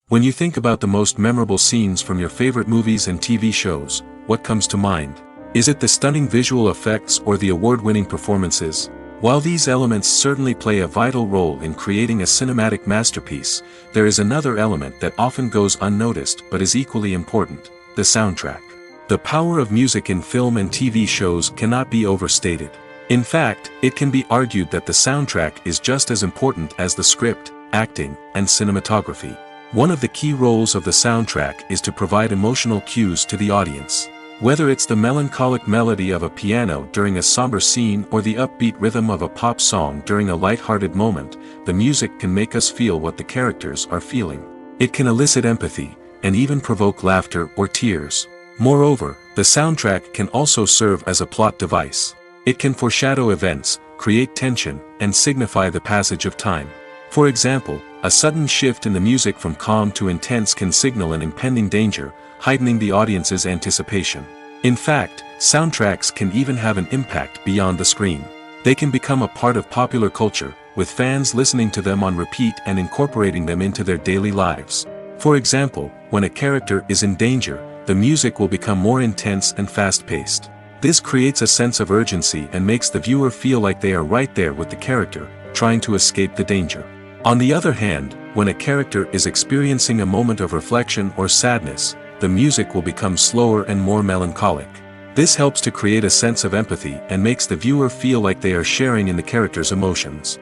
When you think about the most memorable scenes from your favorite movies and TV shows, what comes to mind? Is it the stunning visual effects or the award-winning performances? While these elements certainly play a vital role in creating a cinematic masterpiece, there is another element that often goes unnoticed but is equally important: the soundtrack. The power of music in film and TV shows cannot be overstated. In fact, it can be argued that the soundtrack is just as important as the script, acting, and cinematography. One of the key roles of the soundtrack is to provide emotional cues to the audience. Whether it's the melancholic melody of a piano during a somber scene or the upbeat rhythm of a pop song during a light-hearted moment, the music can make us feel what the characters are feeling. It can elicit empathy, and even provoke laughter or tears. Moreover, the soundtrack can also serve as a plot device. It can foreshadow events, create tension, and signify the passage of time. For example, a sudden shift in the music from calm to intense can signal an impending danger, heightening the audience's anticipation. In fact, soundtracks can even have an impact beyond the screen. They can become a part of popular culture, with fans listening to them on repeat and incorporating them into their daily lives. For example, when a character is in danger, the music will become more intense and fast-paced. This creates a sense of urgency and makes the viewer feel like they are right there with the character, trying to escape the danger. On the other hand, when a character is experiencing a moment of reflection or sadness, the music will become slower and more melancholic. This helps to create a sense of empathy and makes the viewer feel like they are sharing in the character's emotions.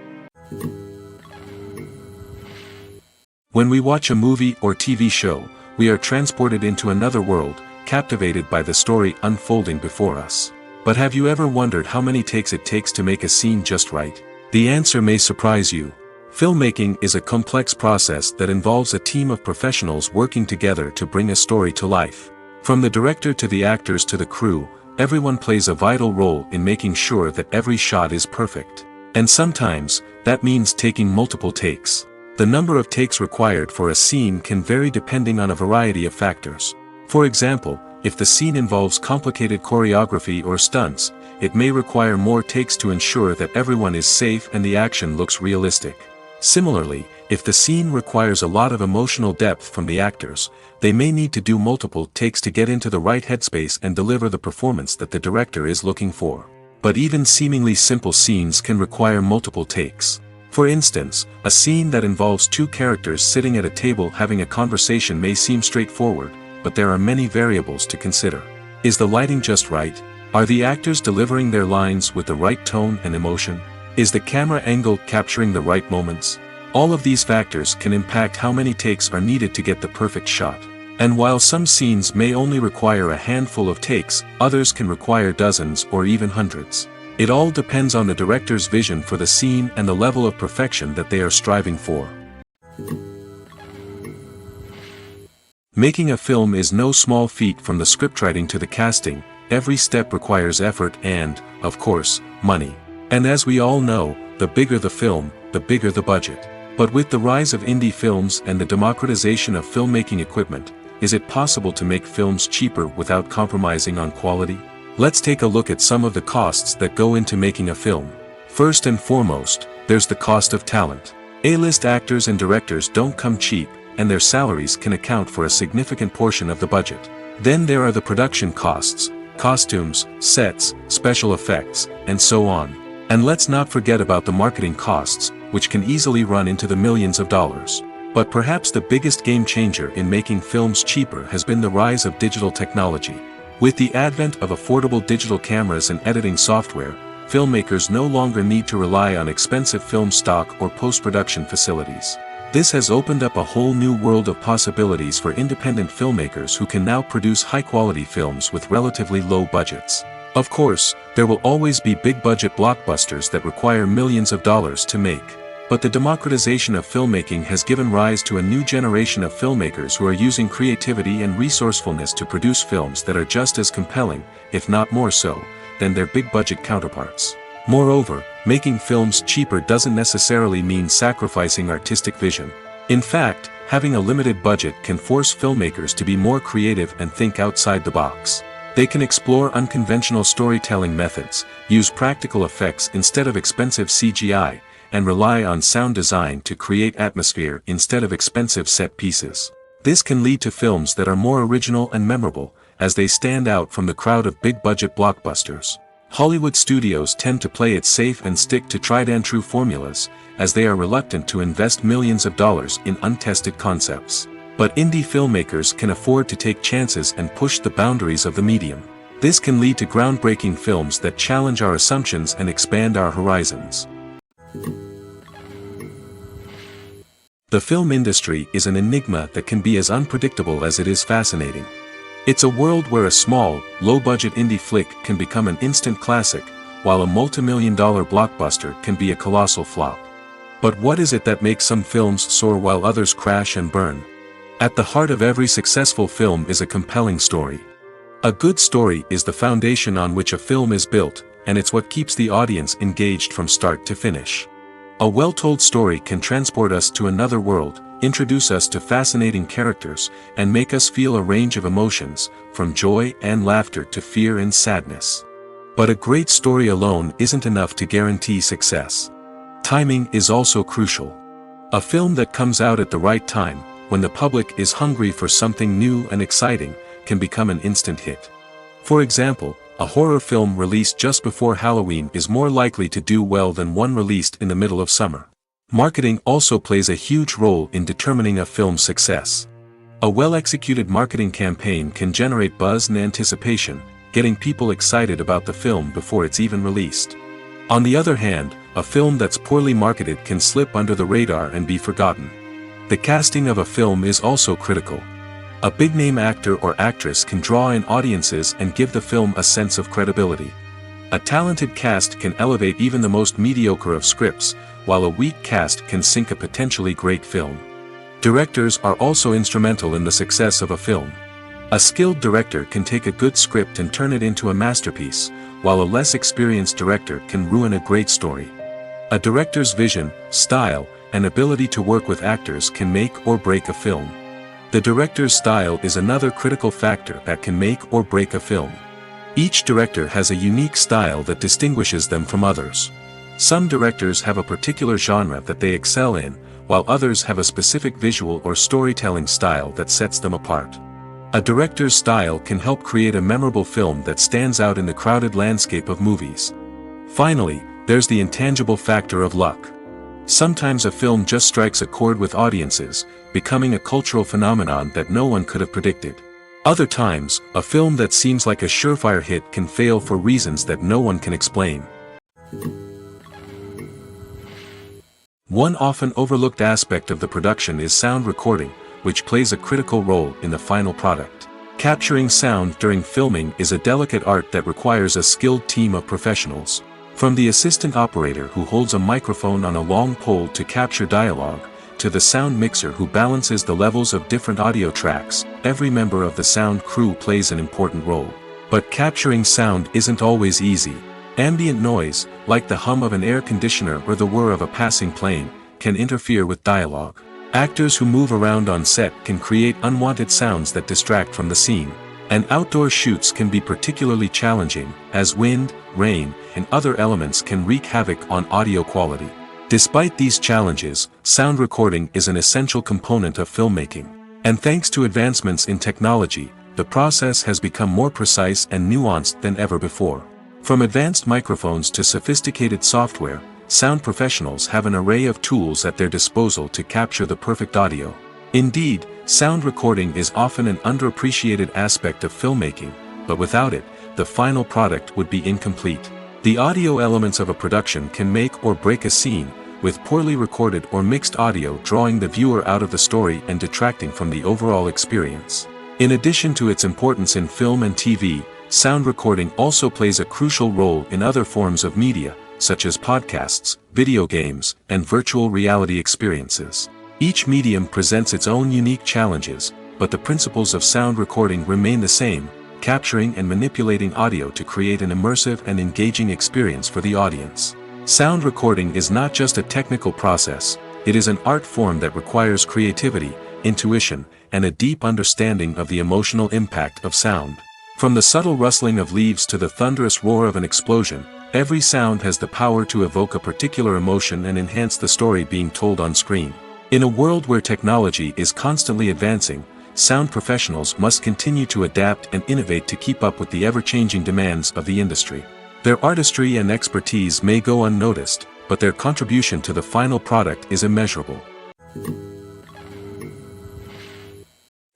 When we watch a movie or TV show, we are transported into another world, captivated by the story unfolding before us. But have you ever wondered how many takes it takes to make a scene just right? The answer may surprise you. Filmmaking is a complex process that involves a team of professionals working together to bring a story to life. From the director to the actors to the crew, everyone plays a vital role in making sure that every shot is perfect. And sometimes, that means taking multiple takes. The number of takes required for a scene can vary depending on a variety of factors. For example, if the scene involves complicated choreography or stunts, it may require more takes to ensure that everyone is safe and the action looks realistic. Similarly, if the scene requires a lot of emotional depth from the actors, they may need to do multiple takes to get into the right headspace and deliver the performance that the director is looking for. But even seemingly simple scenes can require multiple takes. For instance, a scene that involves two characters sitting at a table having a conversation may seem straightforward, but there are many variables to consider. Is the lighting just right? Are the actors delivering their lines with the right tone and emotion? Is the camera angle capturing the right moments? All of these factors can impact how many takes are needed to get the perfect shot. And while some scenes may only require a handful of takes, others can require dozens or even hundreds. It all depends on the director's vision for the scene and the level of perfection that they are striving for. Making a film is no small feat. From the scriptwriting to the casting, every step requires effort and, of course, money. And as we all know, the bigger the film, the bigger the budget. But with the rise of indie films and the democratization of filmmaking equipment, is it possible to make films cheaper without compromising on quality? Let's take a look at some of the costs that go into making a film. First and foremost, there's the cost of talent. A-list actors and directors don't come cheap, and their salaries can account for a significant portion of the budget. Then there are the production costs, costumes, sets, special effects, and so on. And let's not forget about the marketing costs, which can easily run into the millions of dollars. But perhaps the biggest game changer in making films cheaper has been the rise of digital technology. With the advent of affordable digital cameras and editing software, filmmakers no longer need to rely on expensive film stock or post-production facilities. This has opened up a whole new world of possibilities for independent filmmakers who can now produce high-quality films with relatively low budgets. Of course, there will always be big-budget blockbusters that require millions of dollars to make. But the democratization of filmmaking has given rise to a new generation of filmmakers who are using creativity and resourcefulness to produce films that are just as compelling, if not more so, than their big-budget counterparts. Moreover, making films cheaper doesn't necessarily mean sacrificing artistic vision. In fact, having a limited budget can force filmmakers to be more creative and think outside the box. They can explore unconventional storytelling methods, use practical effects instead of expensive CGI, and rely on sound design to create atmosphere instead of expensive set pieces. This can lead to films that are more original and memorable, as they stand out from the crowd of big-budget blockbusters. Hollywood studios tend to play it safe and stick to tried-and-true formulas, as they are reluctant to invest millions of dollars in untested concepts. But indie filmmakers can afford to take chances and push the boundaries of the medium. This can lead to groundbreaking films that challenge our assumptions and expand our horizons. The film industry is an enigma that can be as unpredictable as it is fascinating. It's a world where a small, low-budget indie flick can become an instant classic, while a multi-million-dollar blockbuster can be a colossal flop. But what is it that makes some films soar while others crash and burn? At the heart of every successful film is a compelling story. A good story is the foundation on which a film is built, and it's what keeps the audience engaged from start to finish. A well-told story can transport us to another world, introduce us to fascinating characters, and make us feel a range of emotions, from joy and laughter to fear and sadness. But a great story alone isn't enough to guarantee success. Timing is also crucial. A film that comes out at the right time, when the public is hungry for something new and exciting, can become an instant hit. For example, a horror film released just before Halloween is more likely to do well than one released in the middle of summer. Marketing also plays a huge role in determining a film's success. A well-executed marketing campaign can generate buzz and anticipation, getting people excited about the film before it's even released. On the other hand, a film that's poorly marketed can slip under the radar and be forgotten. The casting of a film is also critical. A big-name actor or actress can draw in audiences and give the film a sense of credibility. A talented cast can elevate even the most mediocre of scripts, while a weak cast can sink a potentially great film. Directors are also instrumental in the success of a film. A skilled director can take a good script and turn it into a masterpiece, while a less experienced director can ruin a great story. A director's vision, style, and ability to work with actors can make or break a film. The director's style is another critical factor that can make or break a film. Each director has a unique style that distinguishes them from others. Some directors have a particular genre that they excel in, while others have a specific visual or storytelling style that sets them apart. A director's style can help create a memorable film that stands out in the crowded landscape of movies. Finally, there's the intangible factor of luck. Sometimes a film just strikes a chord with audiences, becoming a cultural phenomenon that no one could have predicted. Other times, a film that seems like a surefire hit can fail for reasons that no one can explain. One often overlooked aspect of the production is sound recording, which plays a critical role in the final product. Capturing sound during filming is a delicate art that requires a skilled team of professionals. From the assistant operator who holds a microphone on a long pole to capture dialogue, to the sound mixer who balances the levels of different audio tracks, every member of the sound crew plays an important role. But capturing sound isn't always easy. Ambient noise, like the hum of an air conditioner or the whir of a passing plane, can interfere with dialogue. Actors who move around on set can create unwanted sounds that distract from the scene. And outdoor shoots can be particularly challenging, as wind, rain, and other elements can wreak havoc on audio quality. Despite these challenges, sound recording is an essential component of filmmaking. And thanks to advancements in technology, the process has become more precise and nuanced than ever before. From advanced microphones to sophisticated software, sound professionals have an array of tools at their disposal to capture the perfect audio. Indeed, sound recording is often an underappreciated aspect of filmmaking, but without it, the final product would be incomplete. The audio elements of a production can make or break a scene, with poorly recorded or mixed audio drawing the viewer out of the story and detracting from the overall experience. In addition to its importance in film and TV, sound recording also plays a crucial role in other forms of media, such as podcasts, video games, and virtual reality experiences. Each medium presents its own unique challenges, but the principles of sound recording remain the same, capturing and manipulating audio to create an immersive and engaging experience for the audience. Sound recording is not just a technical process, it is an art form that requires creativity, intuition, and a deep understanding of the emotional impact of sound. From the subtle rustling of leaves to the thunderous roar of an explosion, every sound has the power to evoke a particular emotion and enhance the story being told on screen. In a world where technology is constantly advancing, sound professionals must continue to adapt and innovate to keep up with the ever-changing demands of the industry. Their artistry and expertise may go unnoticed, but their contribution to the final product is immeasurable.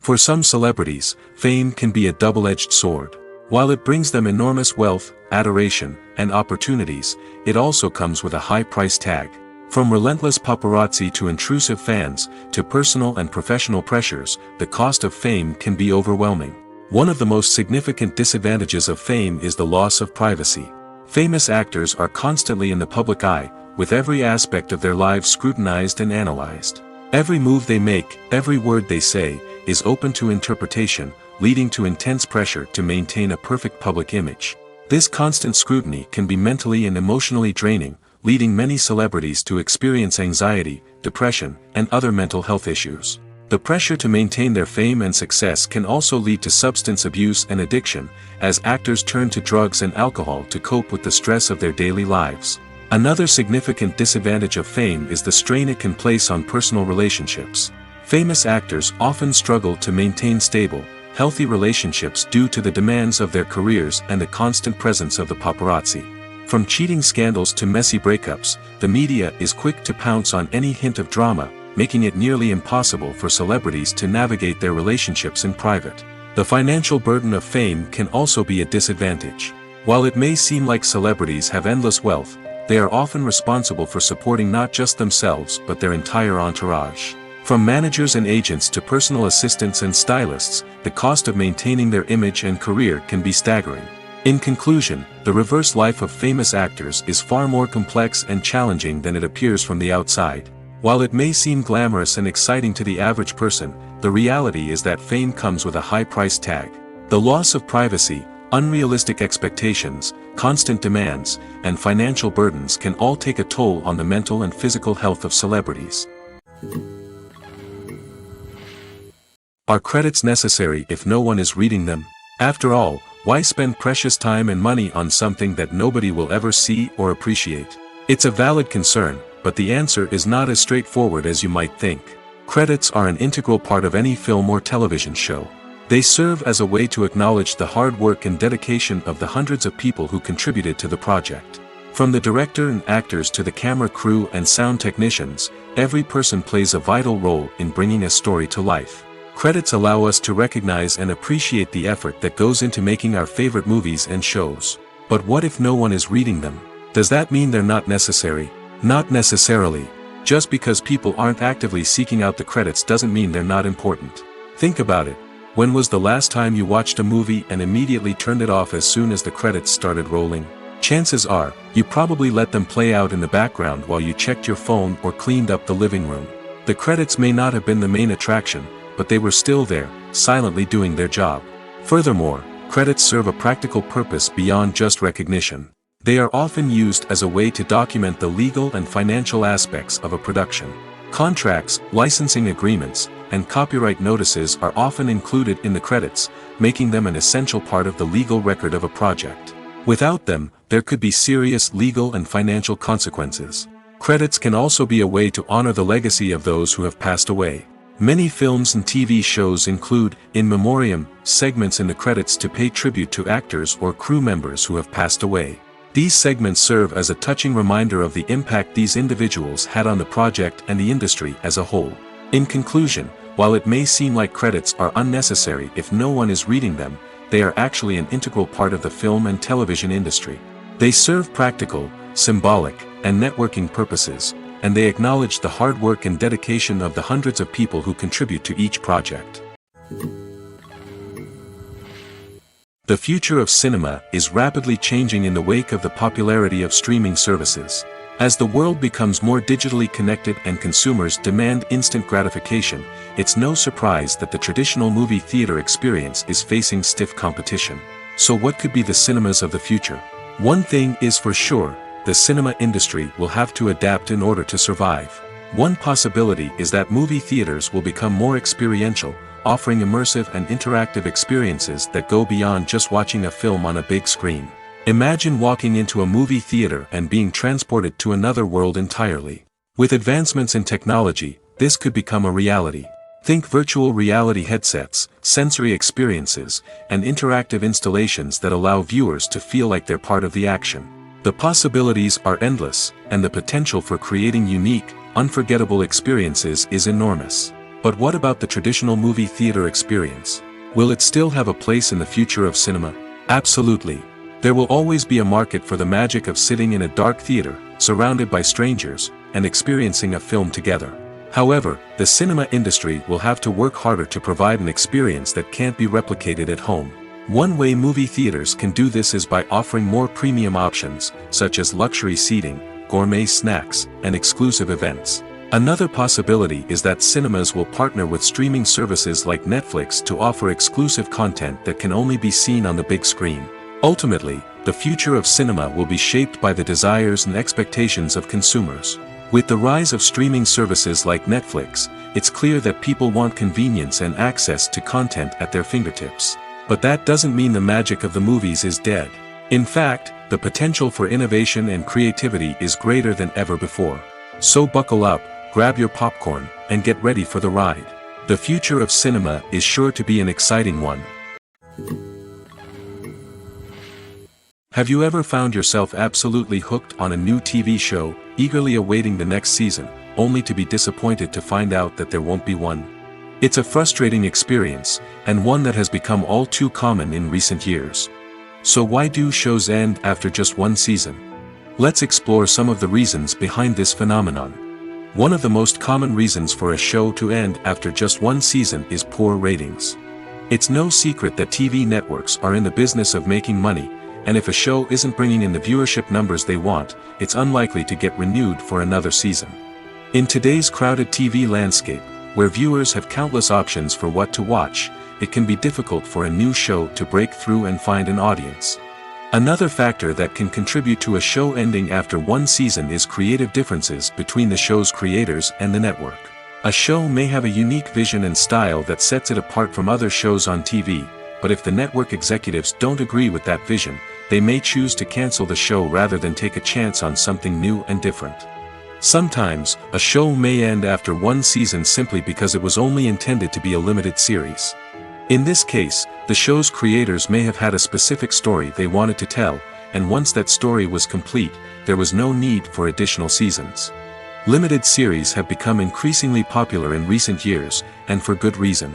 For some celebrities, fame can be a double-edged sword. While it brings them enormous wealth, adoration, and opportunities, it also comes with a high price tag. From relentless paparazzi to intrusive fans, to personal and professional pressures, the cost of fame can be overwhelming. One of the most significant disadvantages of fame is the loss of privacy. Famous actors are constantly in the public eye, with every aspect of their lives scrutinized and analyzed. Every move they make, every word they say, is open to interpretation, leading to intense pressure to maintain a perfect public image. This constant scrutiny can be mentally and emotionally draining, leading many celebrities to experience anxiety, depression, and other mental health issues. The pressure to maintain their fame and success can also lead to substance abuse and addiction, as actors turn to drugs and alcohol to cope with the stress of their daily lives. Another significant disadvantage of fame is the strain it can place on personal relationships. Famous actors often struggle to maintain stable, healthy relationships due to the demands of their careers and the constant presence of the paparazzi. From cheating scandals to messy breakups, the media is quick to pounce on any hint of drama, making it nearly impossible for celebrities to navigate their relationships in private. The financial burden of fame can also be a disadvantage. While it may seem like celebrities have endless wealth, they are often responsible for supporting not just themselves but their entire entourage. From managers and agents to personal assistants and stylists, the cost of maintaining their image and career can be staggering. In conclusion, the reverse life of famous actors is far more complex and challenging than it appears from the outside. While it may seem glamorous and exciting to the average person, the reality is that fame comes with a high price tag. The loss of privacy, unrealistic expectations, constant demands, and financial burdens can all take a toll on the mental and physical health of celebrities. Are credits necessary if no one is reading them? After all, why spend precious time and money on something that nobody will ever see or appreciate? It's a valid concern, but the answer is not as straightforward as you might think. Credits are an integral part of any film or television show. They serve as a way to acknowledge the hard work and dedication of the hundreds of people who contributed to the project. From the director and actors to the camera crew and sound technicians, every person plays a vital role in bringing a story to life. Credits allow us to recognize and appreciate the effort that goes into making our favorite movies and shows. But what if no one is reading them? Does that mean they're not necessary? Not necessarily. Just because people aren't actively seeking out the credits doesn't mean they're not important. Think about it. When was the last time you watched a movie and immediately turned it off as soon as the credits started rolling? Chances are, you probably let them play out in the background while you checked your phone or cleaned up the living room. The credits may not have been the main attraction, but they were still there, silently doing their job. Furthermore, credits serve a practical purpose beyond just recognition. They are often used as a way to document the legal and financial aspects of a production. Contracts, licensing agreements, and copyright notices are often included in the credits, making them an essential part of the legal record of a project. Without them, there could be serious legal and financial consequences. Credits can also be a way to honor the legacy of those who have passed away. Many films and TV shows include, in memoriam, segments in the credits to pay tribute to actors or crew members who have passed away. These segments serve as a touching reminder of the impact these individuals had on the project and the industry as a whole. In conclusion, while it may seem like credits are unnecessary if no one is reading them, they are actually an integral part of the film and television industry. They serve practical, symbolic, and networking purposes, and they acknowledge the hard work and dedication of the hundreds of people who contribute to each project. The future of cinema is rapidly changing in the wake of the popularity of streaming services. As the world becomes more digitally connected and consumers demand instant gratification, it's no surprise that the traditional movie theater experience is facing stiff competition. So what could be the cinemas of the future? One thing is for sure, the cinema industry will have to adapt in order to survive. One possibility is that movie theaters will become more experiential, offering immersive and interactive experiences that go beyond just watching a film on a big screen. Imagine walking into a movie theater and being transported to another world entirely. With advancements in technology, this could become a reality. Think virtual reality headsets, sensory experiences, and interactive installations that allow viewers to feel like they're part of the action. The possibilities are endless, and the potential for creating unique, unforgettable experiences is enormous. But what about the traditional movie theater experience? Will it still have a place in the future of cinema? Absolutely. There will always be a market for the magic of sitting in a dark theater, surrounded by strangers, and experiencing a film together. However, the cinema industry will have to work harder to provide an experience that can't be replicated at home. One way movie theaters can do this is by offering more premium options, such as luxury seating, gourmet snacks, and exclusive events. Another possibility is that cinemas will partner with streaming services like Netflix to offer exclusive content that can only be seen on the big screen. Ultimately, the future of cinema will be shaped by the desires and expectations of consumers. With the rise of streaming services like Netflix, it's clear that people want convenience and access to content at their fingertips. But that doesn't mean the magic of the movies is dead. In fact, the potential for innovation and creativity is greater than ever before. So buckle up, grab your popcorn, and get ready for the ride. The future of cinema is sure to be an exciting one. Have you ever found yourself absolutely hooked on a new TV show, eagerly awaiting the next season, only to be disappointed to find out that there won't be one? It's a frustrating experience, and one that has become all too common in recent years. So why do shows end after just one season? Let's explore some of the reasons behind this phenomenon. One of the most common reasons for a show to end after just one season is poor ratings. It's no secret that TV networks are in the business of making money, and if a show isn't bringing in the viewership numbers they want, it's unlikely to get renewed for another season. In today's crowded TV landscape, where viewers have countless options for what to watch, it can be difficult for a new show to break through and find an audience. Another factor that can contribute to a show ending after one season is creative differences between the show's creators and the network. A show may have a unique vision and style that sets it apart from other shows on TV, but if the network executives don't agree with that vision, they may choose to cancel the show rather than take a chance on something new and different. Sometimes, a show may end after one season simply because it was only intended to be a limited series. In this case, the show's creators may have had a specific story they wanted to tell, and once that story was complete, there was no need for additional seasons. Limited series have become increasingly popular in recent years, and for good reason.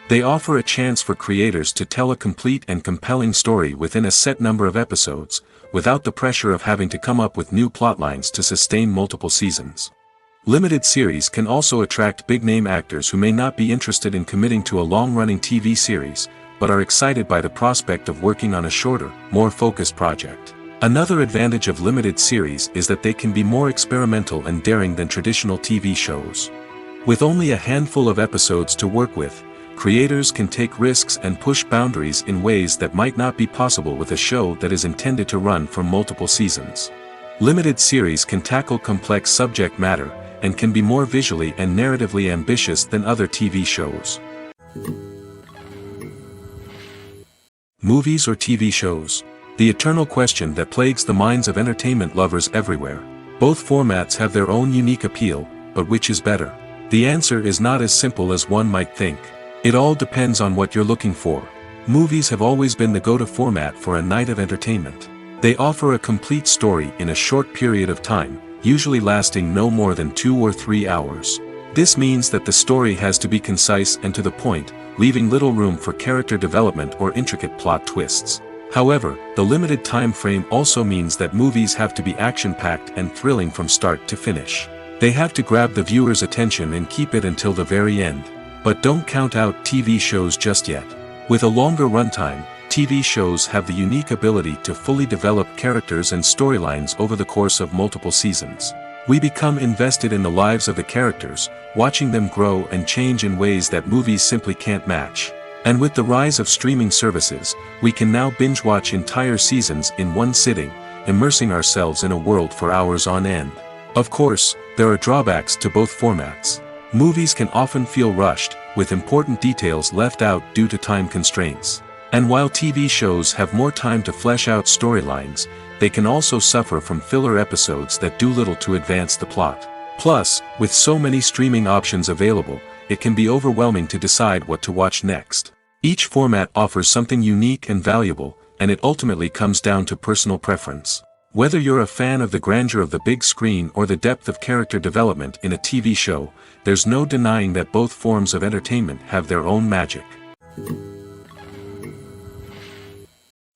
They offer a chance for creators to tell a complete and compelling story within a set number of episodes, without the pressure of having to come up with new plotlines to sustain multiple seasons. Limited series can also attract big-name actors who may not be interested in committing to a long-running TV series, but are excited by the prospect of working on a shorter, more focused project. Another advantage of limited series is that they can be more experimental and daring than traditional TV shows. With only a handful of episodes to work with, creators can take risks and push boundaries in ways that might not be possible with a show that is intended to run for multiple seasons. Limited series can tackle complex subject matter, and can be more visually and narratively ambitious than other TV shows. Movies or TV shows? The eternal question that plagues the minds of entertainment lovers everywhere. Both formats have their own unique appeal, but which is better? The answer is not as simple as one might think. It all depends on what you're looking for. Movies have always been the go-to format for a night of entertainment. They offer a complete story in a short period of time, usually lasting no more than 2 or 3 hours. This means that the story has to be concise and to the point, leaving little room for character development or intricate plot twists. However, the limited time frame also means that movies have to be action-packed and thrilling from start to finish. They have to grab the viewer's attention and keep it until the very end. But don't count out TV shows just yet. With a longer runtime, TV shows have the unique ability to fully develop characters and storylines over the course of multiple seasons. We become invested in the lives of the characters, watching them grow and change in ways that movies simply can't match. And with the rise of streaming services, we can now binge-watch entire seasons in one sitting, immersing ourselves in a world for hours on end. Of course, there are drawbacks to both formats. Movies can often feel rushed, with important details left out due to time constraints. And while TV shows have more time to flesh out storylines, they can also suffer from filler episodes that do little to advance the plot. Plus, with so many streaming options available, it can be overwhelming to decide what to watch next. Each format offers something unique and valuable, and it ultimately comes down to personal preference. Whether you're a fan of the grandeur of the big screen or the depth of character development in a TV show, there's no denying that both forms of entertainment have their own magic.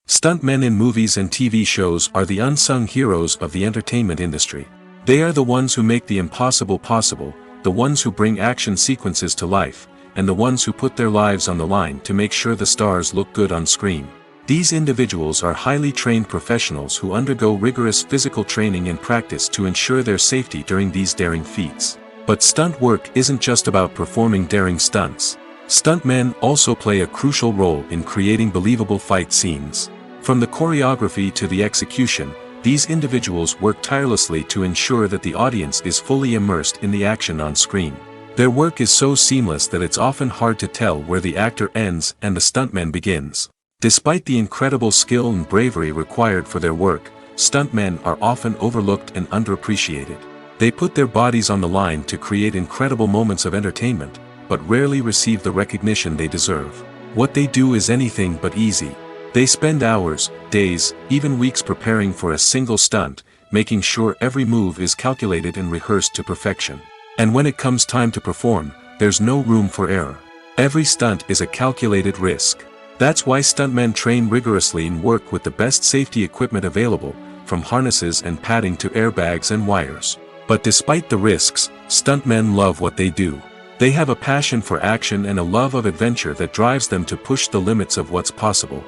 Stuntmen in movies and TV shows are the unsung heroes of the entertainment industry. They are the ones who make the impossible possible, the ones who bring action sequences to life, and the ones who put their lives on the line to make sure the stars look good on screen. These individuals are highly trained professionals who undergo rigorous physical training and practice to ensure their safety during these daring feats. But stunt work isn't just about performing daring stunts. Stuntmen also play a crucial role in creating believable fight scenes. From the choreography to the execution, these individuals work tirelessly to ensure that the audience is fully immersed in the action on screen. Their work is so seamless that it's often hard to tell where the actor ends and the stuntman begins. Despite the incredible skill and bravery required for their work, stuntmen are often overlooked and underappreciated. They put their bodies on the line to create incredible moments of entertainment, but rarely receive the recognition they deserve. What they do is anything but easy. They spend hours, days, even weeks preparing for a single stunt, making sure every move is calculated and rehearsed to perfection. And when it comes time to perform, there's no room for error. Every stunt is a calculated risk. That's why stuntmen train rigorously and work with the best safety equipment available, from harnesses and padding to airbags and wires. But despite the risks, stuntmen love what they do. They have a passion for action and a love of adventure that drives them to push the limits of what's possible.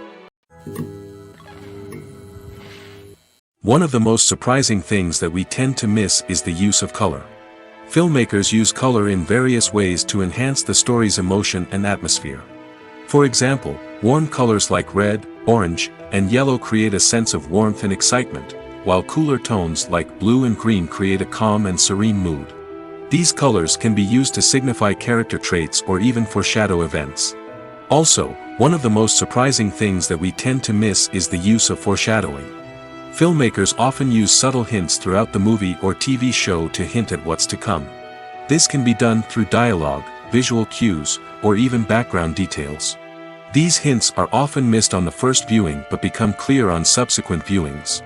One of the most surprising things that we tend to miss is the use of color. Filmmakers use color in various ways to enhance the story's emotion and atmosphere. For example, warm colors like red, orange, and yellow create a sense of warmth and excitement, while cooler tones like blue and green create a calm and serene mood. These colors can be used to signify character traits or even foreshadow events. Also, one of the most surprising things that we tend to miss is the use of foreshadowing. Filmmakers often use subtle hints throughout the movie or TV show to hint at what's to come. This can be done through dialogue, visual cues, or even background details. These hints are often missed on the first viewing but become clear on subsequent viewings.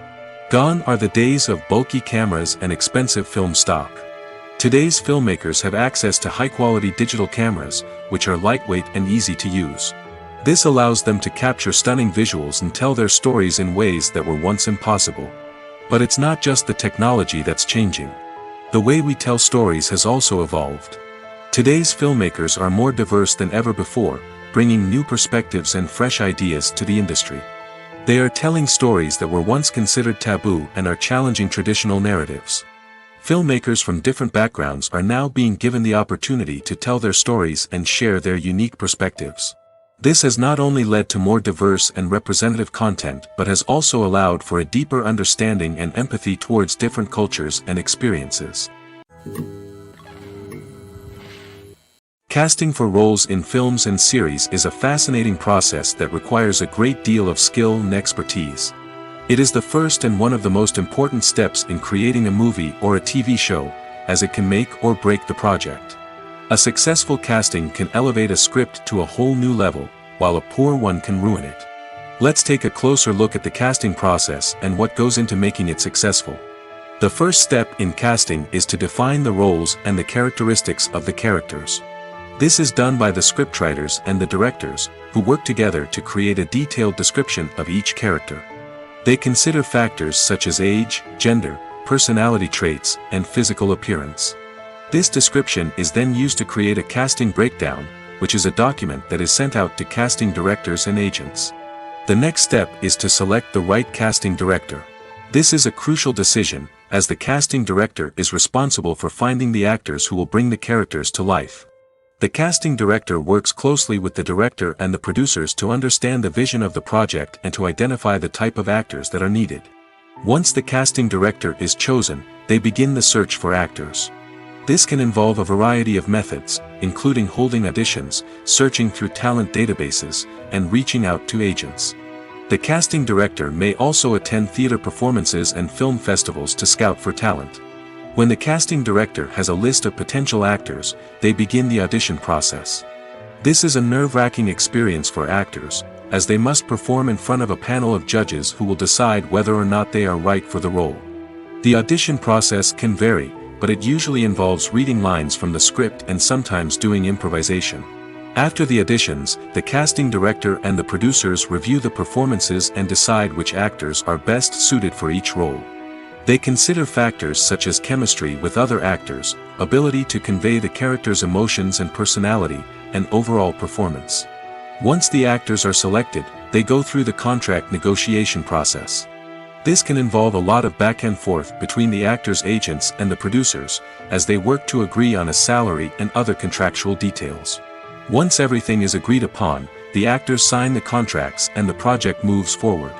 Gone are the days of bulky cameras and expensive film stock. Today's filmmakers have access to high-quality digital cameras, which are lightweight and easy to use. This allows them to capture stunning visuals and tell their stories in ways that were once impossible. But it's not just the technology that's changing. The way we tell stories has also evolved. Today's filmmakers are more diverse than ever before, bringing new perspectives and fresh ideas to the industry. They are telling stories that were once considered taboo and are challenging traditional narratives. Filmmakers from different backgrounds are now being given the opportunity to tell their stories and share their unique perspectives. This has not only led to more diverse and representative content but has also allowed for a deeper understanding and empathy towards different cultures and experiences. Casting for roles in films and series is a fascinating process that requires a great deal of skill and expertise. It is the first and one of the most important steps in creating a movie or a TV show, as it can make or break the project. A successful casting can elevate a script to a whole new level, while a poor one can ruin it. Let's take a closer look at the casting process and what goes into making it successful. The first step in casting is to define the roles and the characteristics of the characters. This is done by the scriptwriters and the directors, who work together to create a detailed description of each character. They consider factors such as age, gender, personality traits, and physical appearance. This description is then used to create a casting breakdown, which is a document that is sent out to casting directors and agents. The next step is to select the right casting director. This is a crucial decision, as the casting director is responsible for finding the actors who will bring the characters to life. The casting director works closely with the director and the producers to understand the vision of the project and to identify the type of actors that are needed. Once the casting director is chosen, they begin the search for actors. This can involve a variety of methods, including holding auditions, searching through talent databases, and reaching out to agents. The casting director may also attend theater performances and film festivals to scout for talent. When the casting director has a list of potential actors, they begin the audition process. This is a nerve-wracking experience for actors, as they must perform in front of a panel of judges who will decide whether or not they are right for the role. The audition process can vary, but it usually involves reading lines from the script and sometimes doing improvisation. After the auditions, the casting director and the producers review the performances and decide which actors are best suited for each role. They consider factors such as chemistry with other actors, ability to convey the character's emotions and personality, and overall performance. Once the actors are selected, they go through the contract negotiation process. This can involve a lot of back and forth between the actors' agents and the producers, as they work to agree on a salary and other contractual details. Once everything is agreed upon, the actors sign the contracts and the project moves forward.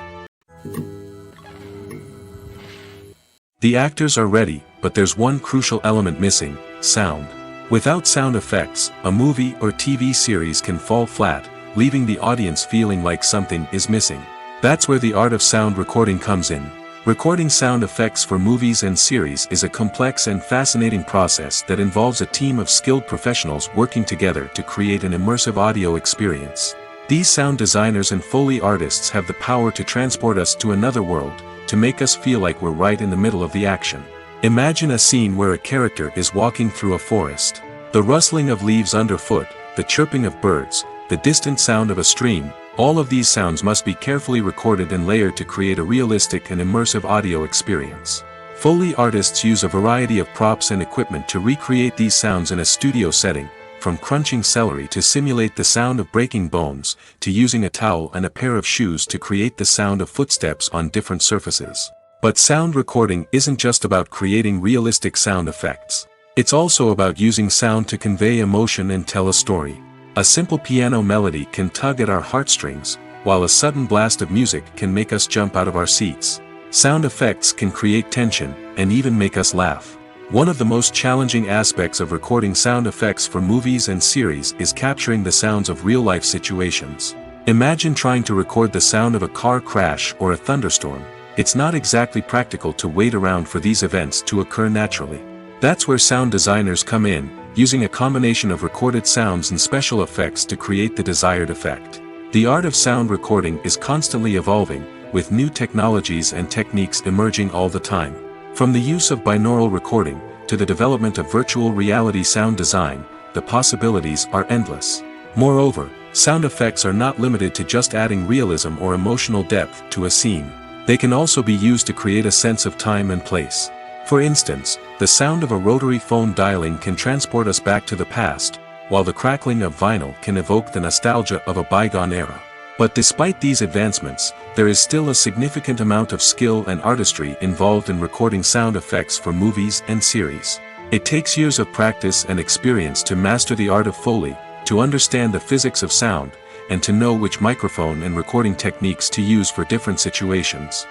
The actors are ready, but there's one crucial element missing: sound. Without sound effects, a movie or TV series can fall flat, leaving the audience feeling like something is missing. That's where the art of sound recording comes in. Recording sound effects for movies and series is a complex and fascinating process that involves a team of skilled professionals working together to create an immersive audio experience. These sound designers and Foley artists have the power to transport us to another world, to make us feel like we're right in the middle of the action. Imagine a scene where a character is walking through a forest. The rustling of leaves underfoot, the chirping of birds, the distant sound of a stream, all of these sounds must be carefully recorded and layered to create a realistic and immersive audio experience. Foley artists use a variety of props and equipment to recreate these sounds in a studio setting, from crunching celery to simulate the sound of breaking bones, to using a towel and a pair of shoes to create the sound of footsteps on different surfaces. But sound recording isn't just about creating realistic sound effects. It's also about using sound to convey emotion and tell a story. A simple piano melody can tug at our heartstrings, while a sudden blast of music can make us jump out of our seats. Sound effects can create tension, and even make us laugh. One of the most challenging aspects of recording sound effects for movies and series is capturing the sounds of real-life situations. Imagine trying to record the sound of a car crash or a thunderstorm. It's not exactly practical to wait around for these events to occur naturally. That's where sound designers come in, using a combination of recorded sounds and special effects to create the desired effect. The art of sound recording is constantly evolving, with new technologies and techniques emerging all the time. From the use of binaural recording, to the development of virtual reality sound design, the possibilities are endless. Moreover, sound effects are not limited to just adding realism or emotional depth to a scene. They can also be used to create a sense of time and place. For instance, the sound of a rotary phone dialing can transport us back to the past, while the crackling of vinyl can evoke the nostalgia of a bygone era. But despite these advancements, there is still a significant amount of skill and artistry involved in recording sound effects for movies and series. It takes years of practice and experience to master the art of Foley, to understand the physics of sound, and to know which microphone and recording techniques to use for different situations.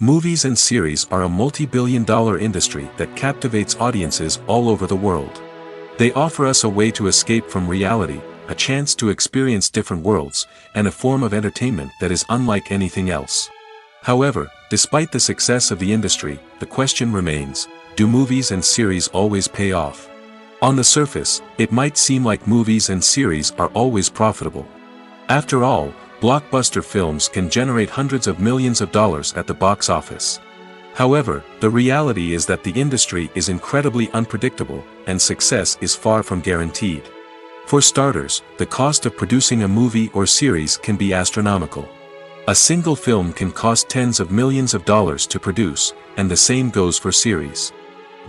Movies and series are a multi-billion-dollar industry that captivates audiences all over the world. They offer us a way to escape from reality, a chance to experience different worlds, and a form of entertainment that is unlike anything else. However, despite the success of the industry, the question remains: do movies and series always pay off? On the surface, it might seem like movies and series are always profitable. After all, blockbuster films can generate hundreds of millions of dollars at the box office. However, the reality is that the industry is incredibly unpredictable, and success is far from guaranteed. For starters, the cost of producing a movie or series can be astronomical. A single film can cost tens of millions of dollars to produce, and the same goes for series.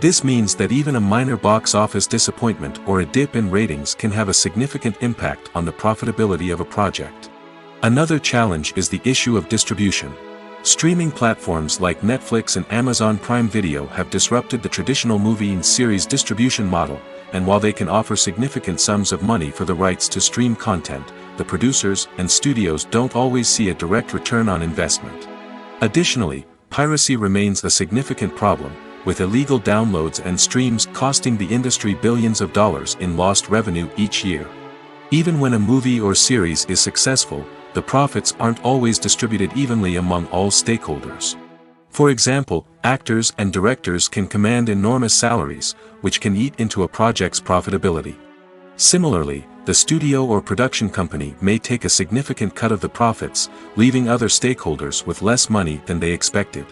This means that even a minor box office disappointment or a dip in ratings can have a significant impact on the profitability of a project. Another challenge is the issue of distribution. Streaming platforms like Netflix and Amazon Prime Video have disrupted the traditional movie and series distribution model, and while they can offer significant sums of money for the rights to stream content, the producers and studios don't always see a direct return on investment. Additionally, piracy remains a significant problem, with illegal downloads and streams costing the industry billions of dollars in lost revenue each year. Even when a movie or series is successful, the profits aren't always distributed evenly among all stakeholders. For example, actors and directors can command enormous salaries, which can eat into a project's profitability. Similarly, the studio or production company may take a significant cut of the profits, leaving other stakeholders with less money than they expected.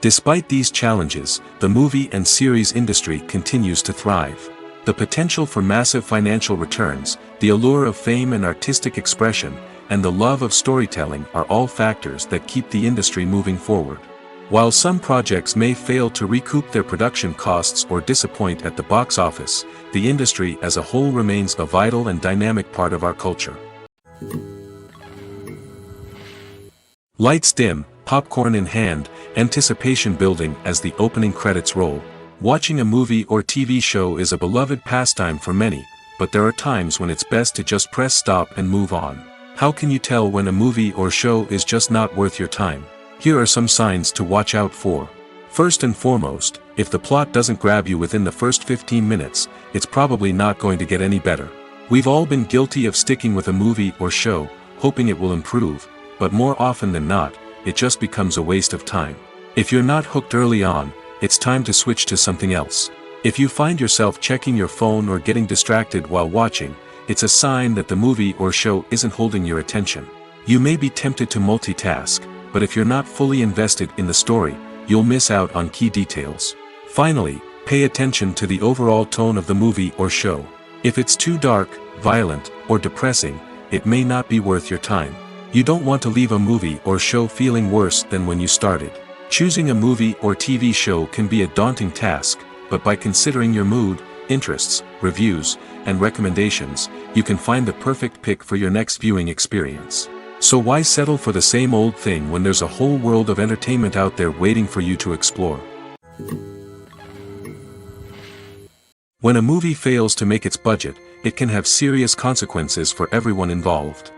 Despite these challenges, the movie and series industry continues to thrive. The potential for massive financial returns, the allure of fame and artistic expression, and the love of storytelling are all factors that keep the industry moving forward. While some projects may fail to recoup their production costs or disappoint at the box office, the industry as a whole remains a vital and dynamic part of our culture. Lights dim, popcorn in hand, anticipation building as the opening credits roll. Watching a movie or TV show is a beloved pastime for many, but there are times when it's best to just press stop and move on. How can you tell when a movie or show is just not worth your time? Here are some signs to watch out for. First and foremost, if the plot doesn't grab you within the first 15 minutes, it's probably not going to get any better. We've all been guilty of sticking with a movie or show, hoping it will improve, but more often than not, it just becomes a waste of time. If you're not hooked early on, it's time to switch to something else. If you find yourself checking your phone or getting distracted while watching, it's a sign that the movie or show isn't holding your attention. You may be tempted to multitask, but if you're not fully invested in the story, you'll miss out on key details. Finally, pay attention to the overall tone of the movie or show. If it's too dark, violent, or depressing, it may not be worth your time. You don't want to leave a movie or show feeling worse than when you started. Choosing a movie or TV show can be a daunting task, but by considering your mood, interests, reviews, and recommendations, you can find the perfect pick for your next viewing experience. So why settle for the same old thing when there's a whole world of entertainment out there waiting for you to explore? When a movie fails to make its budget, it can have serious consequences for everyone involved.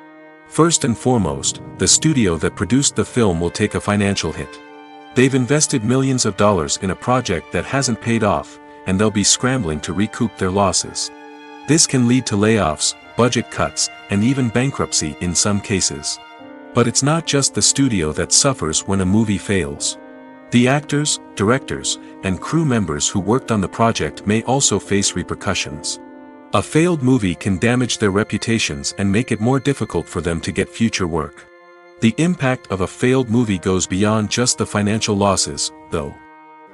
First and foremost, the studio that produced the film will take a financial hit. They've invested millions of dollars in a project that hasn't paid off, and they'll be scrambling to recoup their losses. This can lead to layoffs, budget cuts, and even bankruptcy in some cases. But it's not just the studio that suffers when a movie fails. The actors, directors, and crew members who worked on the project may also face repercussions. A failed movie can damage their reputations and make it more difficult for them to get future work. The impact of a failed movie goes beyond just the financial losses, though.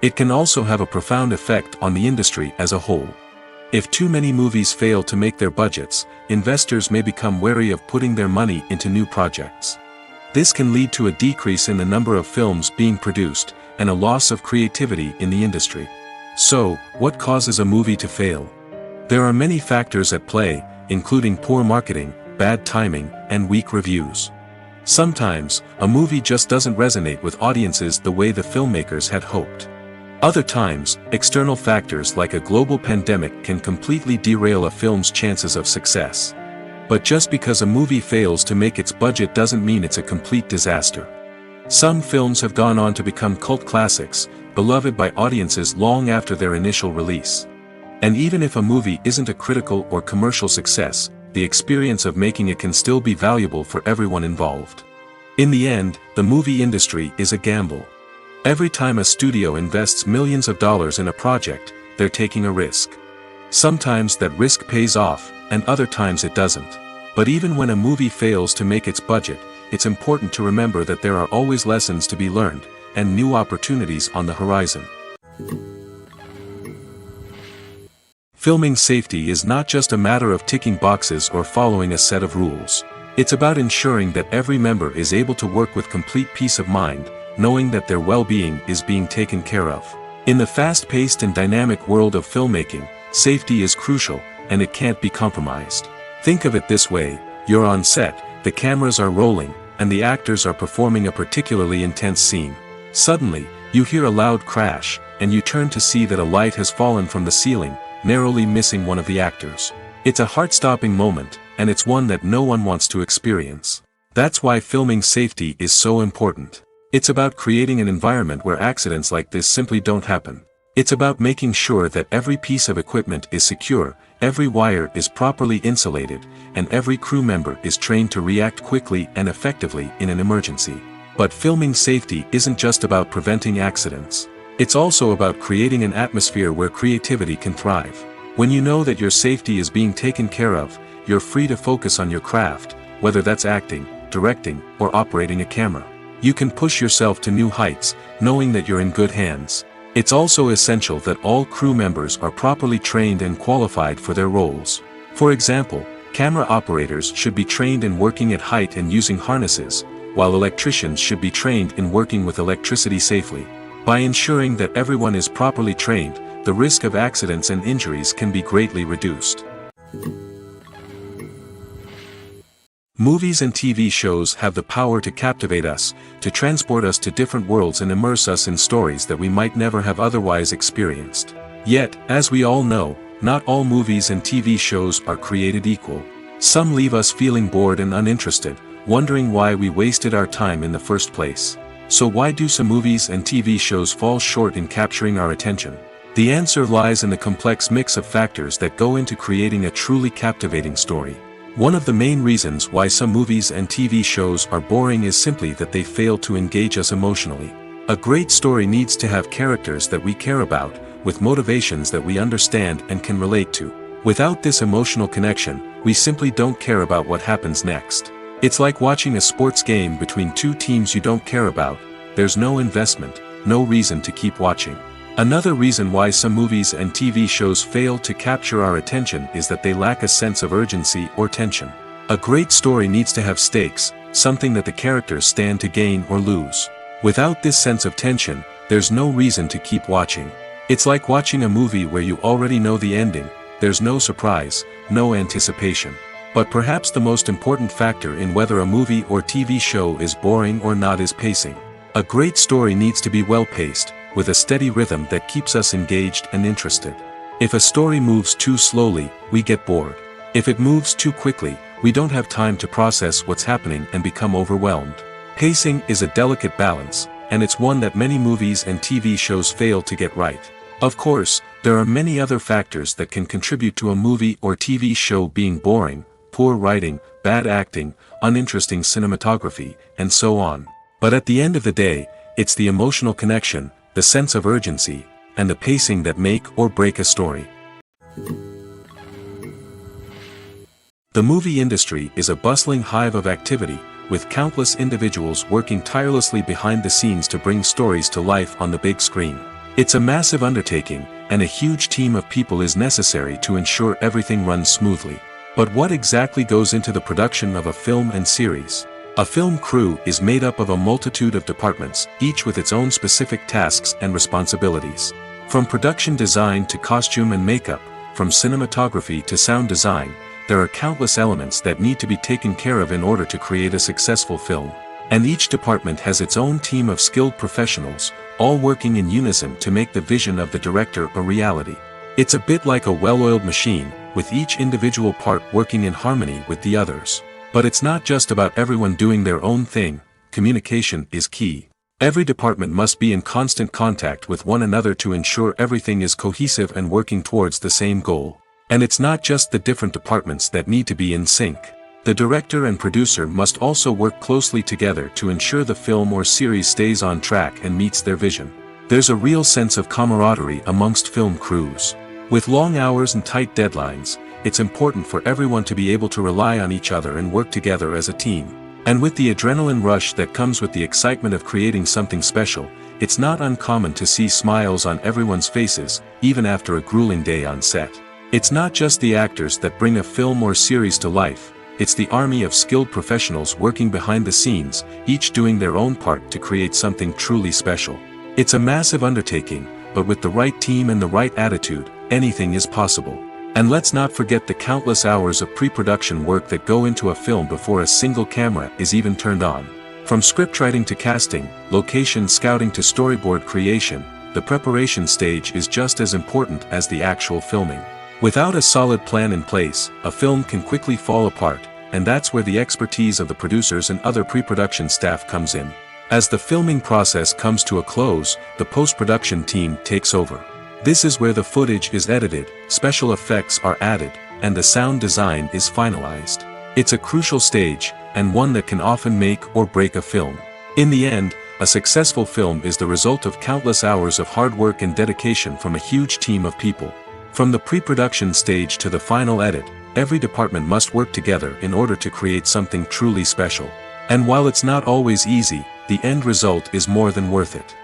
It can also have a profound effect on the industry as a whole. If too many movies fail to make their budgets, investors may become wary of putting their money into new projects. This can lead to a decrease in the number of films being produced, and a loss of creativity in the industry. So, what causes a movie to fail? There are many factors at play, including poor marketing, bad timing, and weak reviews. Sometimes, a movie just doesn't resonate with audiences the way the filmmakers had hoped. Other times, external factors like a global pandemic can completely derail a film's chances of success. But just because a movie fails to make its budget doesn't mean it's a complete disaster. Some films have gone on to become cult classics, beloved by audiences long after their initial release. And even if a movie isn't a critical or commercial success, the experience of making it can still be valuable for everyone involved. In the end, the movie industry is a gamble. Every time a studio invests millions of dollars in a project, they're taking a risk. Sometimes that risk pays off, and other times it doesn't. But even when a movie fails to make its budget, it's important to remember that there are always lessons to be learned, and new opportunities on the horizon. Filming safety is not just a matter of ticking boxes or following a set of rules. It's about ensuring that every member is able to work with complete peace of mind, knowing that their well-being is being taken care of. In the fast-paced and dynamic world of filmmaking, safety is crucial, and it can't be compromised. Think of it this way: you're on set, the cameras are rolling, and the actors are performing a particularly intense scene. Suddenly, you hear a loud crash, and you turn to see that a light has fallen from the ceiling, narrowly missing one of the actors. It's a heart-stopping moment, and it's one that no one wants to experience. That's why filming safety is so important. It's about creating an environment where accidents like this simply don't happen. It's about making sure that every piece of equipment is secure, every wire is properly insulated, and every crew member is trained to react quickly and effectively in an emergency. But filming safety isn't just about preventing accidents. It's also about creating an atmosphere where creativity can thrive. When you know that your safety is being taken care of, you're free to focus on your craft, whether that's acting, directing, or operating a camera. You can push yourself to new heights, knowing that you're in good hands. It's also essential that all crew members are properly trained and qualified for their roles. For example, camera operators should be trained in working at height and using harnesses, while electricians should be trained in working with electricity safely. By ensuring that everyone is properly trained, the risk of accidents and injuries can be greatly reduced. Movies and TV shows have the power to captivate us, to transport us to different worlds and immerse us in stories that we might never have otherwise experienced. Yet, as we all know, not all movies and TV shows are created equal. Some leave us feeling bored and uninterested, wondering why we wasted our time in the first place. So why do some movies and TV shows fall short in capturing our attention? The answer lies in the complex mix of factors that go into creating a truly captivating story. One of the main reasons why some movies and TV shows are boring is simply that they fail to engage us emotionally. A great story needs to have characters that we care about, with motivations that we understand and can relate to. Without this emotional connection, we simply don't care about what happens next. It's like watching a sports game between two teams you don't care about. There's no investment, no reason to keep watching. Another reason why some movies and TV shows fail to capture our attention is that they lack a sense of urgency or tension. A great story needs to have stakes, something that the characters stand to gain or lose. Without this sense of tension, there's no reason to keep watching. It's like watching a movie where you already know the ending. There's no surprise, no anticipation. But perhaps the most important factor in whether a movie or TV show is boring or not is pacing. A great story needs to be well-paced, with a steady rhythm that keeps us engaged and interested. If a story moves too slowly, we get bored. If it moves too quickly, we don't have time to process what's happening and become overwhelmed. Pacing is a delicate balance, and it's one that many movies and TV shows fail to get right. Of course, there are many other factors that can contribute to a movie or TV show being boring: poor writing, bad acting, uninteresting cinematography, and so on. But at the end of the day, it's the emotional connection, the sense of urgency, and the pacing that make or break a story. The movie industry is a bustling hive of activity, with countless individuals working tirelessly behind the scenes to bring stories to life on the big screen. It's a massive undertaking, and a huge team of people is necessary to ensure everything runs smoothly. But what exactly goes into the production of a film and series? A film crew is made up of a multitude of departments, each with its own specific tasks and responsibilities. From production design to costume and makeup, from cinematography to sound design, there are countless elements that need to be taken care of in order to create a successful film. And each department has its own team of skilled professionals, all working in unison to make the vision of the director a reality. It's a bit like a well-oiled machine, with each individual part working in harmony with the others. But it's not just about everyone doing their own thing. Communication is key. Every department must be in constant contact with one another to ensure everything is cohesive and working towards the same goal. And it's not just the different departments that need to be in sync. The director and producer must also work closely together to ensure the film or series stays on track and meets their vision. There's a real sense of camaraderie amongst film crews. With long hours and tight deadlines, it's important for everyone to be able to rely on each other and work together as a team. And with the adrenaline rush that comes with the excitement of creating something special, it's not uncommon to see smiles on everyone's faces, even after a grueling day on set. It's not just the actors that bring a film or series to life. It's the army of skilled professionals working behind the scenes, each doing their own part to create something truly special. It's a massive undertaking, but with the right team and the right attitude, anything is possible. And let's not forget the countless hours of pre-production work that go into a film before a single camera is even turned on. From scriptwriting to casting, location scouting to storyboard creation, the preparation stage is just as important as the actual filming. Without a solid plan in place, a film can quickly fall apart, and that's where the expertise of the producers and other pre-production staff comes in. As the filming process comes to a close, the post-production team takes over. This is where the footage is edited, special effects are added, and the sound design is finalized. It's a crucial stage, and one that can often make or break a film. In the end, a successful film is the result of countless hours of hard work and dedication from a huge team of people. From the pre-production stage to the final edit, every department must work together in order to create something truly special. And while it's not always easy, the end result is more than worth it.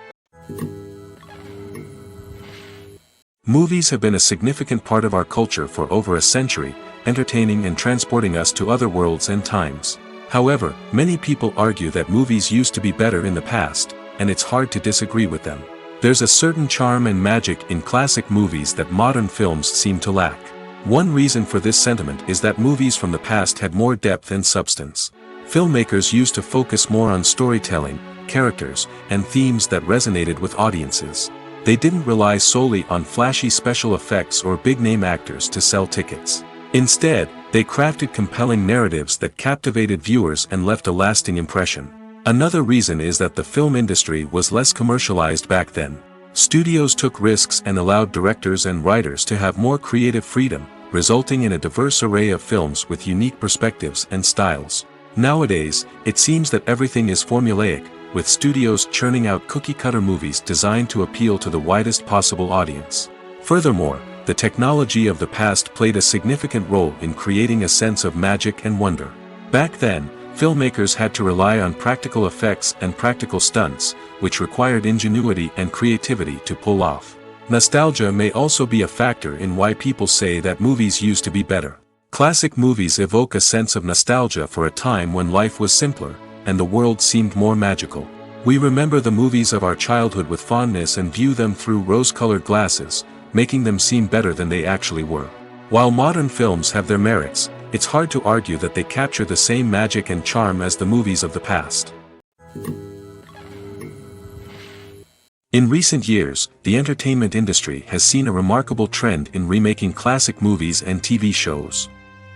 Movies have been a significant part of our culture for over a century, entertaining and transporting us to other worlds and times. However, many people argue that movies used to be better in the past, and it's hard to disagree with them. There's a certain charm and magic in classic movies that modern films seem to lack. One reason for this sentiment is that movies from the past had more depth and substance. Filmmakers used to focus more on storytelling, characters, and themes that resonated with audiences. They didn't rely solely on flashy special effects or big-name actors to sell tickets. Instead, they crafted compelling narratives that captivated viewers and left a lasting impression. Another reason is that the film industry was less commercialized back then. Studios took risks and allowed directors and writers to have more creative freedom, resulting in a diverse array of films with unique perspectives and styles. Nowadays, it seems that everything is formulaic, with studios churning out cookie-cutter movies designed to appeal to the widest possible audience. Furthermore, the technology of the past played a significant role in creating a sense of magic and wonder. Back then, filmmakers had to rely on practical effects and practical stunts, which required ingenuity and creativity to pull off. Nostalgia may also be a factor in why people say that movies used to be better. Classic movies evoke a sense of nostalgia for a time when life was simpler, and the world seemed more magical. We remember the movies of our childhood with fondness and view them through rose-colored glasses, making them seem better than they actually were. While modern films have their merits, it's hard to argue that they capture the same magic and charm as the movies of the past. In recent years, the entertainment industry has seen a remarkable trend in remaking classic movies and TV shows.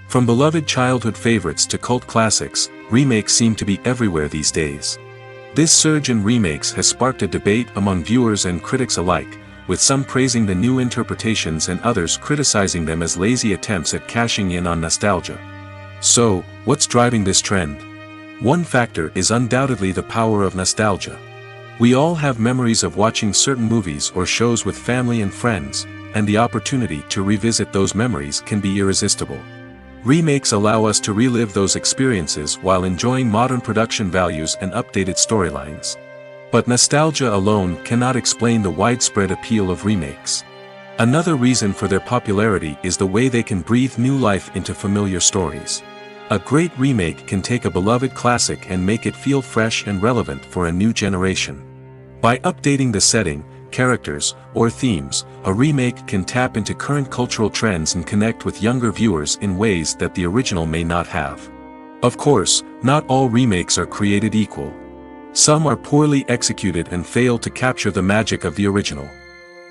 From beloved childhood favorites to cult classics, remakes seem to be everywhere these days. This surge in remakes has sparked a debate among viewers and critics alike, with some praising the new interpretations and others criticizing them as lazy attempts at cashing in on nostalgia. So, what's driving this trend? One factor is undoubtedly the power of nostalgia. We all have memories of watching certain movies or shows with family and friends, and the opportunity to revisit those memories can be irresistible. Remakes allow us to relive those experiences while enjoying modern production values and updated storylines. But nostalgia alone cannot explain the widespread appeal of remakes. Another reason for their popularity is the way they can breathe new life into familiar stories. A great remake can take a beloved classic and make it feel fresh and relevant for a new generation. By updating the setting, characters, or themes, a remake can tap into current cultural trends and connect with younger viewers in ways that the original may not have. Of course, not all remakes are created equal. Some are poorly executed and fail to capture the magic of the original.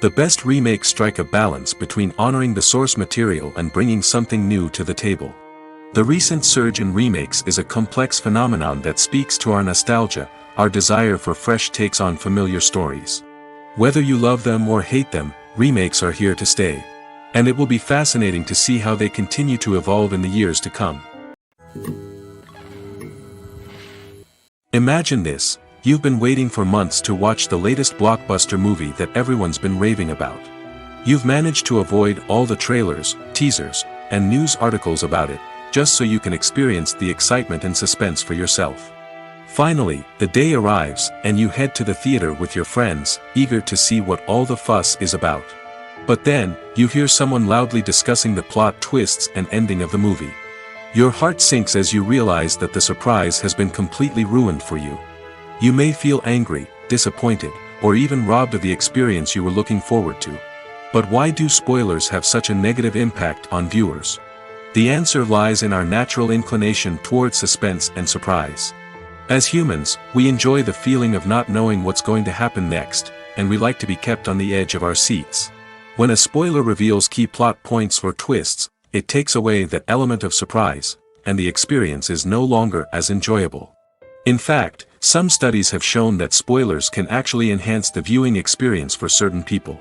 The best remakes strike a balance between honoring the source material and bringing something new to the table. The recent surge in remakes is a complex phenomenon that speaks to our nostalgia, our desire for fresh takes on familiar stories. Whether you love them or hate them, remakes are here to stay. And it will be fascinating to see how they continue to evolve in the years to come. Imagine this: you've been waiting for months to watch the latest blockbuster movie that everyone's been raving about. You've managed to avoid all the trailers, teasers, and news articles about it, just so you can experience the excitement and suspense for yourself. Finally, the day arrives, and you head to the theater with your friends, eager to see what all the fuss is about. But then, you hear someone loudly discussing the plot twists and ending of the movie. Your heart sinks as you realize that the surprise has been completely ruined for you. You may feel angry, disappointed, or even robbed of the experience you were looking forward to. But why do spoilers have such a negative impact on viewers? The answer lies in our natural inclination towards suspense and surprise. As humans, we enjoy the feeling of not knowing what's going to happen next, and we like to be kept on the edge of our seats. When a spoiler reveals key plot points or twists, it takes away that element of surprise, and the experience is no longer as enjoyable. In fact, some studies have shown that spoilers can actually enhance the viewing experience for certain people.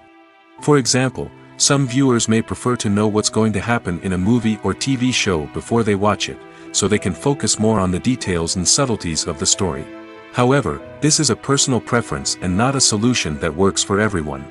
For example, some viewers may prefer to know what's going to happen in a movie or TV show before they watch it, so they can focus more on the details and subtleties of the story. However, this is a personal preference and not a solution that works for everyone.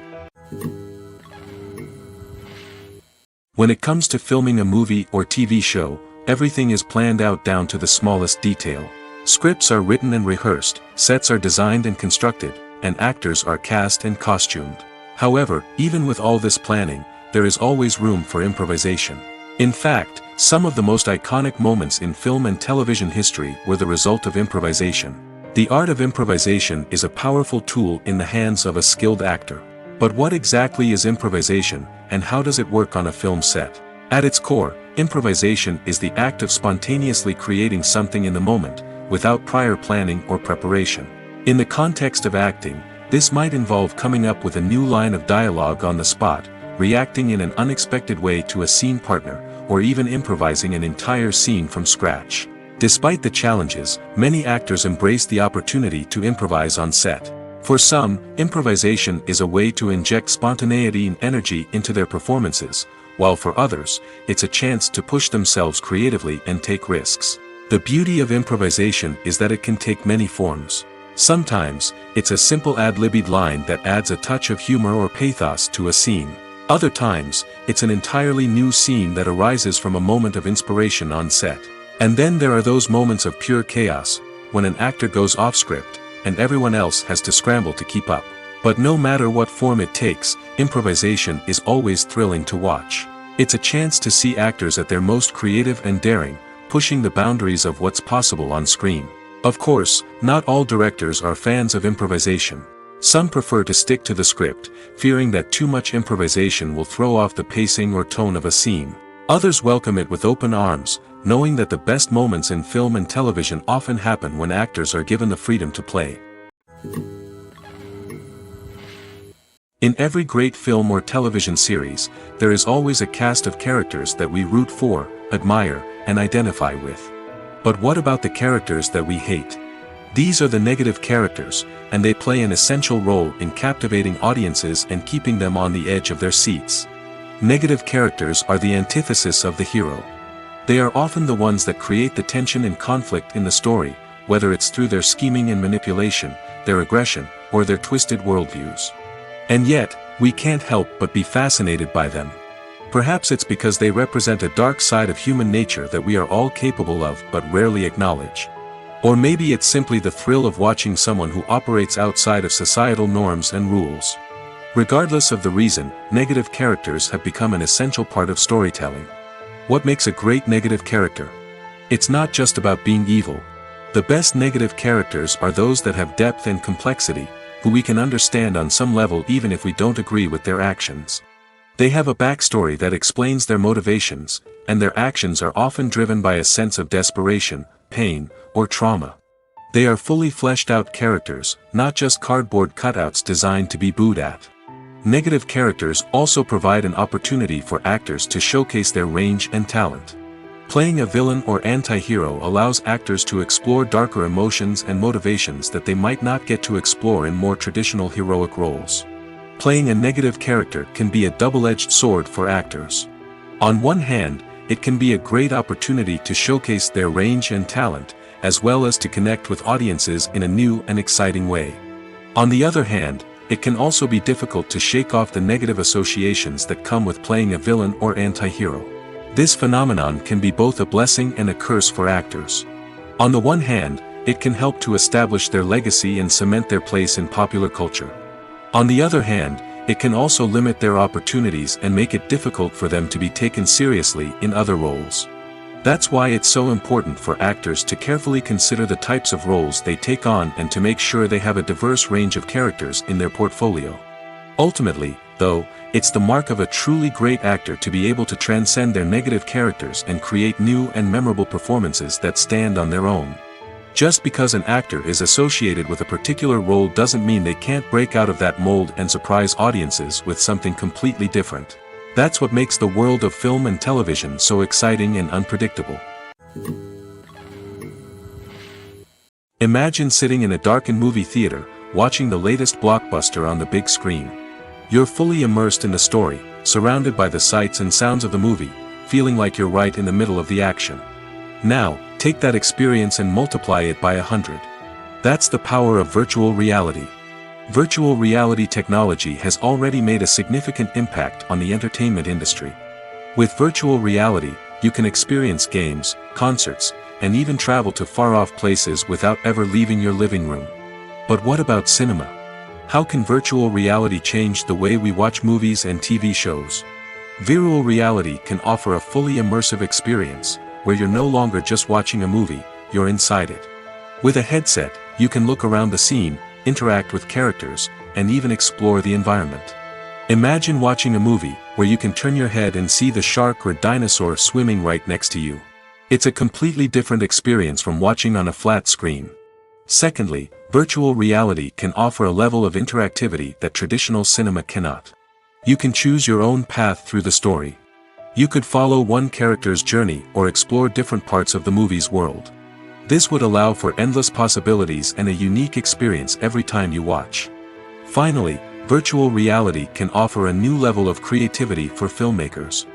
When it comes to filming a movie or TV show, everything is planned out down to the smallest detail. Scripts are written and rehearsed, sets are designed and constructed, and actors are cast and costumed. However, even with all this planning, there is always room for improvisation. In fact, some of the most iconic moments in film and television history were the result of improvisation. The art of improvisation is a powerful tool in the hands of a skilled actor. But what exactly is improvisation, and how does it work on a film set? At its core, improvisation is the act of spontaneously creating something in the moment, without prior planning or preparation. In the context of acting, this might involve coming up with a new line of dialogue on the spot, reacting in an unexpected way to a scene partner, or even improvising an entire scene from scratch. Despite the challenges, many actors embrace the opportunity to improvise on set. For some, improvisation is a way to inject spontaneity and energy into their performances, while for others, it's a chance to push themselves creatively and take risks. The beauty of improvisation is that it can take many forms. Sometimes, it's a simple ad-libbed line that adds a touch of humor or pathos to a scene. Other times, it's an entirely new scene that arises from a moment of inspiration on set. And then there are those moments of pure chaos, when an actor goes off script, and everyone else has to scramble to keep up. But no matter what form it takes, improvisation is always thrilling to watch. It's a chance to see actors at their most creative and daring, pushing the boundaries of what's possible on screen. Of course, not all directors are fans of improvisation. Some prefer to stick to the script, fearing that too much improvisation will throw off the pacing or tone of a scene. Others welcome it with open arms, knowing that the best moments in film and television often happen when actors are given the freedom to play. In every great film or television series, there is always a cast of characters that we root for, admire, and identify with. But what about the characters that we hate? These are the negative characters, and they play an essential role in captivating audiences and keeping them on the edge of their seats. Negative characters are the antithesis of the hero. They are often the ones that create the tension and conflict in the story, whether it's through their scheming and manipulation, their aggression, or their twisted worldviews. And yet, we can't help but be fascinated by them. Perhaps it's because they represent a dark side of human nature that we are all capable of but rarely acknowledge. Or maybe it's simply the thrill of watching someone who operates outside of societal norms and rules. Regardless of the reason, negative characters have become an essential part of storytelling. What makes a great negative character? It's not just about being evil. The best negative characters are those that have depth and complexity, who we can understand on some level even if we don't agree with their actions. They have a backstory that explains their motivations, and their actions are often driven by a sense of desperation, pain, or trauma. They are fully fleshed out characters, not just cardboard cutouts designed to be booed at. Negative characters also provide an opportunity for actors to showcase their range and talent. Playing a villain or anti-hero allows actors to explore darker emotions and motivations that they might not get to explore in more traditional heroic roles. Playing a negative character can be a double-edged sword for actors. On one hand, it can be a great opportunity to showcase their range and talent, as well as to connect with audiences in a new and exciting way. On the other hand, it can also be difficult to shake off the negative associations that come with playing a villain or anti-hero. This phenomenon can be both a blessing and a curse for actors. On the one hand, it can help to establish their legacy and cement their place in popular culture. On the other hand, it can also limit their opportunities and make it difficult for them to be taken seriously in other roles. That's why it's so important for actors to carefully consider the types of roles they take on and to make sure they have a diverse range of characters in their portfolio. Ultimately, though, it's the mark of a truly great actor to be able to transcend their negative characters and create new and memorable performances that stand on their own. Just because an actor is associated with a particular role doesn't mean they can't break out of that mold and surprise audiences with something completely different. That's what makes the world of film and television so exciting and unpredictable. Imagine sitting in a darkened movie theater, watching the latest blockbuster on the big screen. You're fully immersed in the story, surrounded by the sights and sounds of the movie, feeling like you're right in the middle of the action. Now, take that experience and multiply it by 100. That's the power of virtual reality. Virtual reality technology has already made a significant impact on the entertainment industry. With virtual reality, you can experience games, concerts, and even travel to far-off places without ever leaving your living room. But what about cinema? How can virtual reality change the way we watch movies and TV shows? Virtual reality can offer a fully immersive experience, where you're no longer just watching a movie, you're inside it. With a headset, you can look around the scene, interact with characters, and even explore the environment. Imagine watching a movie where you can turn your head and see the shark or dinosaur swimming right next to you. It's a completely different experience from watching on a flat screen. Secondly, virtual reality can offer a level of interactivity that traditional cinema cannot. You can choose your own path through the story. You could follow one character's journey or explore different parts of the movie's world. This would allow for endless possibilities and a unique experience every time you watch. Finally, virtual reality can offer a new level of creativity for filmmakers.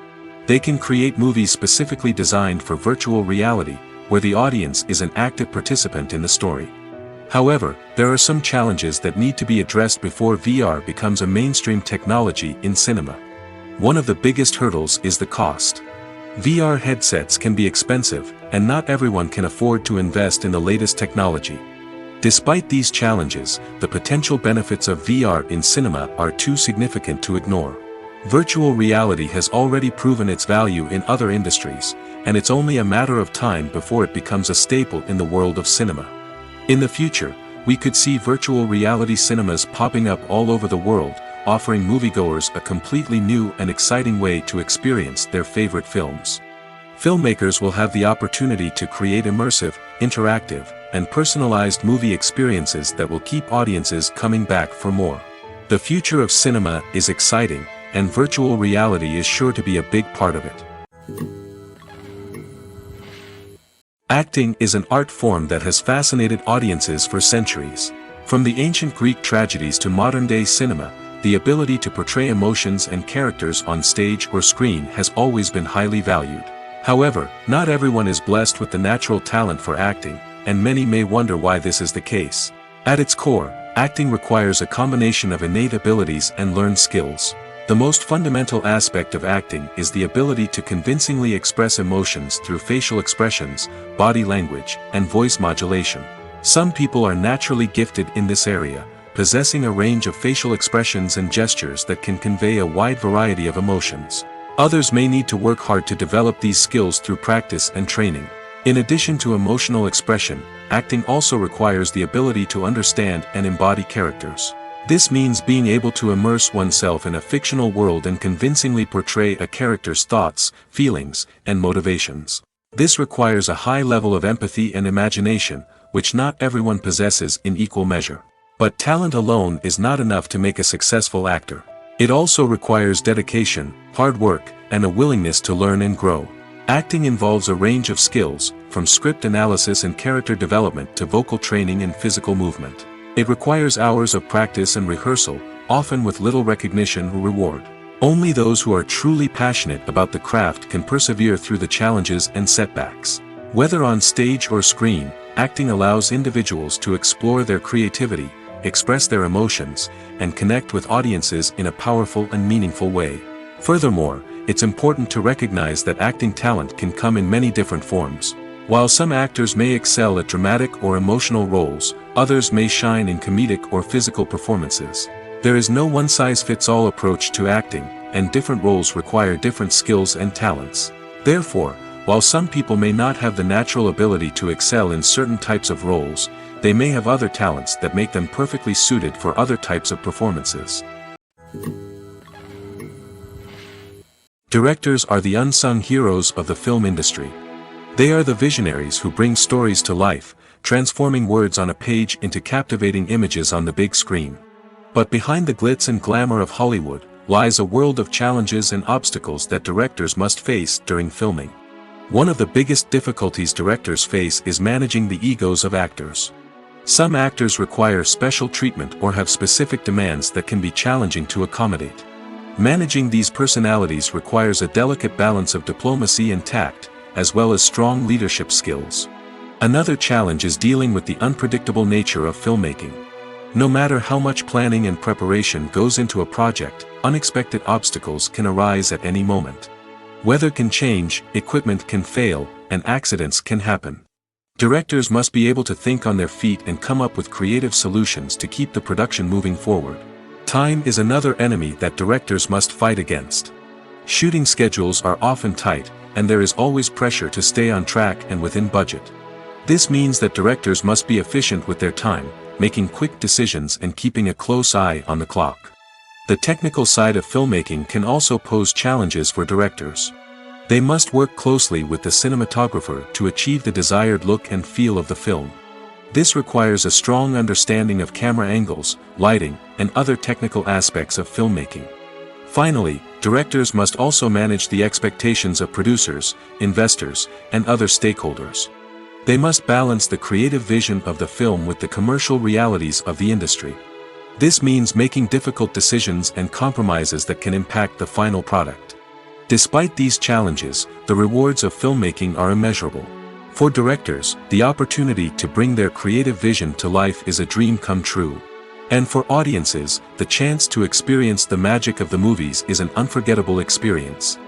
They can create movies specifically designed for virtual reality, where the audience is an active participant in the story. However, there are some challenges that need to be addressed before VR becomes a mainstream technology in cinema. One of the biggest hurdles is the cost. VR headsets can be expensive, and not everyone can afford to invest in the latest technology. Despite these challenges, the potential benefits of VR in cinema are too significant to ignore. Virtual reality has already proven its value in other industries, and it's only a matter of time before it becomes a staple in the world of cinema. In the future, we could see virtual reality cinemas popping up all over the world, offering moviegoers a completely new and exciting way to experience their favorite films. Filmmakers will have the opportunity to create immersive, interactive, and personalized movie experiences that will keep audiences coming back for more. The future of cinema is exciting, and virtual reality is sure to be a big part of it. Acting is an art form that has fascinated audiences for centuries. From the ancient Greek tragedies to modern-day cinema, the ability to portray emotions and characters on stage or screen has always been highly valued. However, not everyone is blessed with the natural talent for acting, and many may wonder why this is the case. At its core, acting requires a combination of innate abilities and learned skills. The most fundamental aspect of acting is the ability to convincingly express emotions through facial expressions, body language, and voice modulation. Some people are naturally gifted in this area, possessing a range of facial expressions and gestures that can convey a wide variety of emotions. Others may need to work hard to develop these skills through practice and training. In addition to emotional expression, acting also requires the ability to understand and embody characters. This means being able to immerse oneself in a fictional world and convincingly portray a character's thoughts, feelings, and motivations. This requires a high level of empathy and imagination, which not everyone possesses in equal measure. But talent alone is not enough to make a successful actor. It also requires dedication, hard work, and a willingness to learn and grow. Acting involves a range of skills, from script analysis and character development to vocal training and physical movement. It requires hours of practice and rehearsal, often with little recognition or reward. Only those who are truly passionate about the craft can persevere through the challenges and setbacks. Whether on stage or screen, acting allows individuals to explore their creativity, express their emotions, and connect with audiences in a powerful and meaningful way. Furthermore, it's important to recognize that acting talent can come in many different forms. While some actors may excel at dramatic or emotional roles, others may shine in comedic or physical performances. There is no one-size-fits-all approach to acting, and different roles require different skills and talents. Therefore, while some people may not have the natural ability to excel in certain types of roles, they may have other talents that make them perfectly suited for other types of performances. Directors are the unsung heroes of the film industry. They are the visionaries who bring stories to life, transforming words on a page into captivating images on the big screen. But behind the glitz and glamour of Hollywood, lies a world of challenges and obstacles that directors must face during filming. One of the biggest difficulties directors face is managing the egos of actors. Some actors require special treatment or have specific demands that can be challenging to accommodate. Managing these personalities requires a delicate balance of diplomacy and tact, as well as strong leadership skills. Another challenge is dealing with the unpredictable nature of filmmaking. No matter how much planning and preparation goes into a project, unexpected obstacles can arise at any moment. Weather can change, equipment can fail, and accidents can happen. Directors must be able to think on their feet and come up with creative solutions to keep the production moving forward. Time is another enemy that directors must fight against. Shooting schedules are often tight, and there is always pressure to stay on track and within budget. This means that directors must be efficient with their time, making quick decisions and keeping a close eye on the clock. The technical side of filmmaking can also pose challenges for directors. They must work closely with the cinematographer to achieve the desired look and feel of the film. This requires a strong understanding of camera angles, lighting, and other technical aspects of filmmaking. Finally, directors must also manage the expectations of producers, investors, and other stakeholders. They must balance the creative vision of the film with the commercial realities of the industry. This means making difficult decisions and compromises that can impact the final product. Despite these challenges, the rewards of filmmaking are immeasurable. For directors, the opportunity to bring their creative vision to life is a dream come true. And for audiences, the chance to experience the magic of the movies is an unforgettable experience.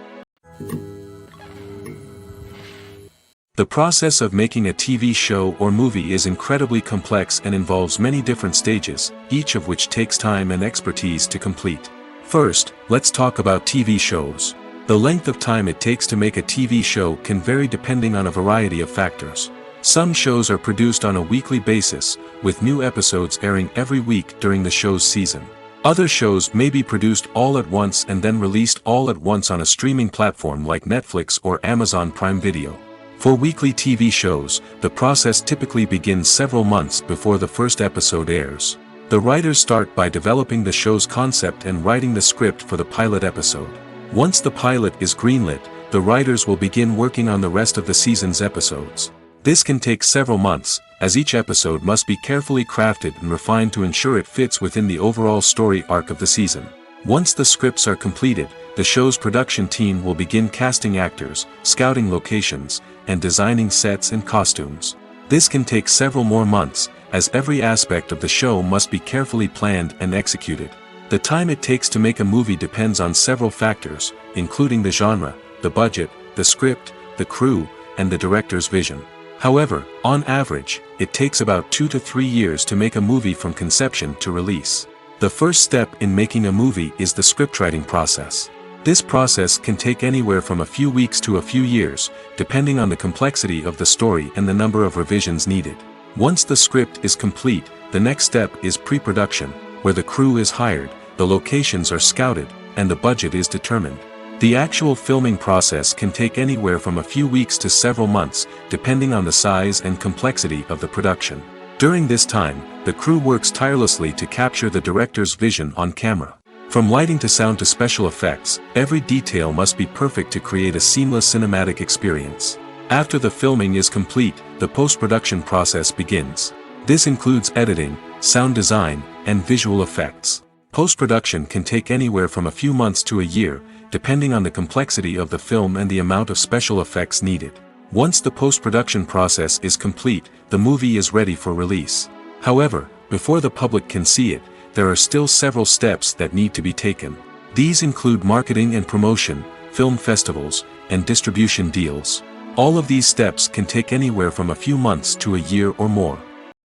The process of making a TV show or movie is incredibly complex and involves many different stages, each of which takes time and expertise to complete. First, let's talk about TV shows. The length of time it takes to make a TV show can vary depending on a variety of factors. Some shows are produced on a weekly basis, with new episodes airing every week during the show's season. Other shows may be produced all at once and then released all at once on a streaming platform like Netflix or Amazon Prime Video. For weekly TV shows, the process typically begins several months before the first episode airs. The writers start by developing the show's concept and writing the script for the pilot episode. Once the pilot is greenlit, the writers will begin working on the rest of the season's episodes. This can take several months, as each episode must be carefully crafted and refined to ensure it fits within the overall story arc of the season. Once the scripts are completed, the show's production team will begin casting actors, scouting locations, and designing sets and costumes. This can take several more months, as every aspect of the show must be carefully planned and executed. The time it takes to make a movie depends on several factors, including the genre, the budget, the script, the crew, and the director's vision. However, on average, it takes about 2 to 3 years to make a movie from conception to release. The first step in making a movie is the scriptwriting process. This process can take anywhere from a few weeks to a few years, depending on the complexity of the story and the number of revisions needed. Once the script is complete, the next step is pre-production, where the crew is hired, the locations are scouted, and the budget is determined. The actual filming process can take anywhere from a few weeks to several months, depending on the size and complexity of the production. During this time, the crew works tirelessly to capture the director's vision on camera. From lighting to sound to special effects, every detail must be perfect to create a seamless cinematic experience. After the filming is complete, the post-production process begins. This includes editing, sound design, and visual effects. Post-production can take anywhere from a few months to a year, depending on the complexity of the film and the amount of special effects needed. Once the post-production process is complete, the movie is ready for release. However, before the public can see it, there are still several steps that need to be taken. These include marketing and promotion, film festivals, and distribution deals. All of these steps can take anywhere from a few months to a year or more.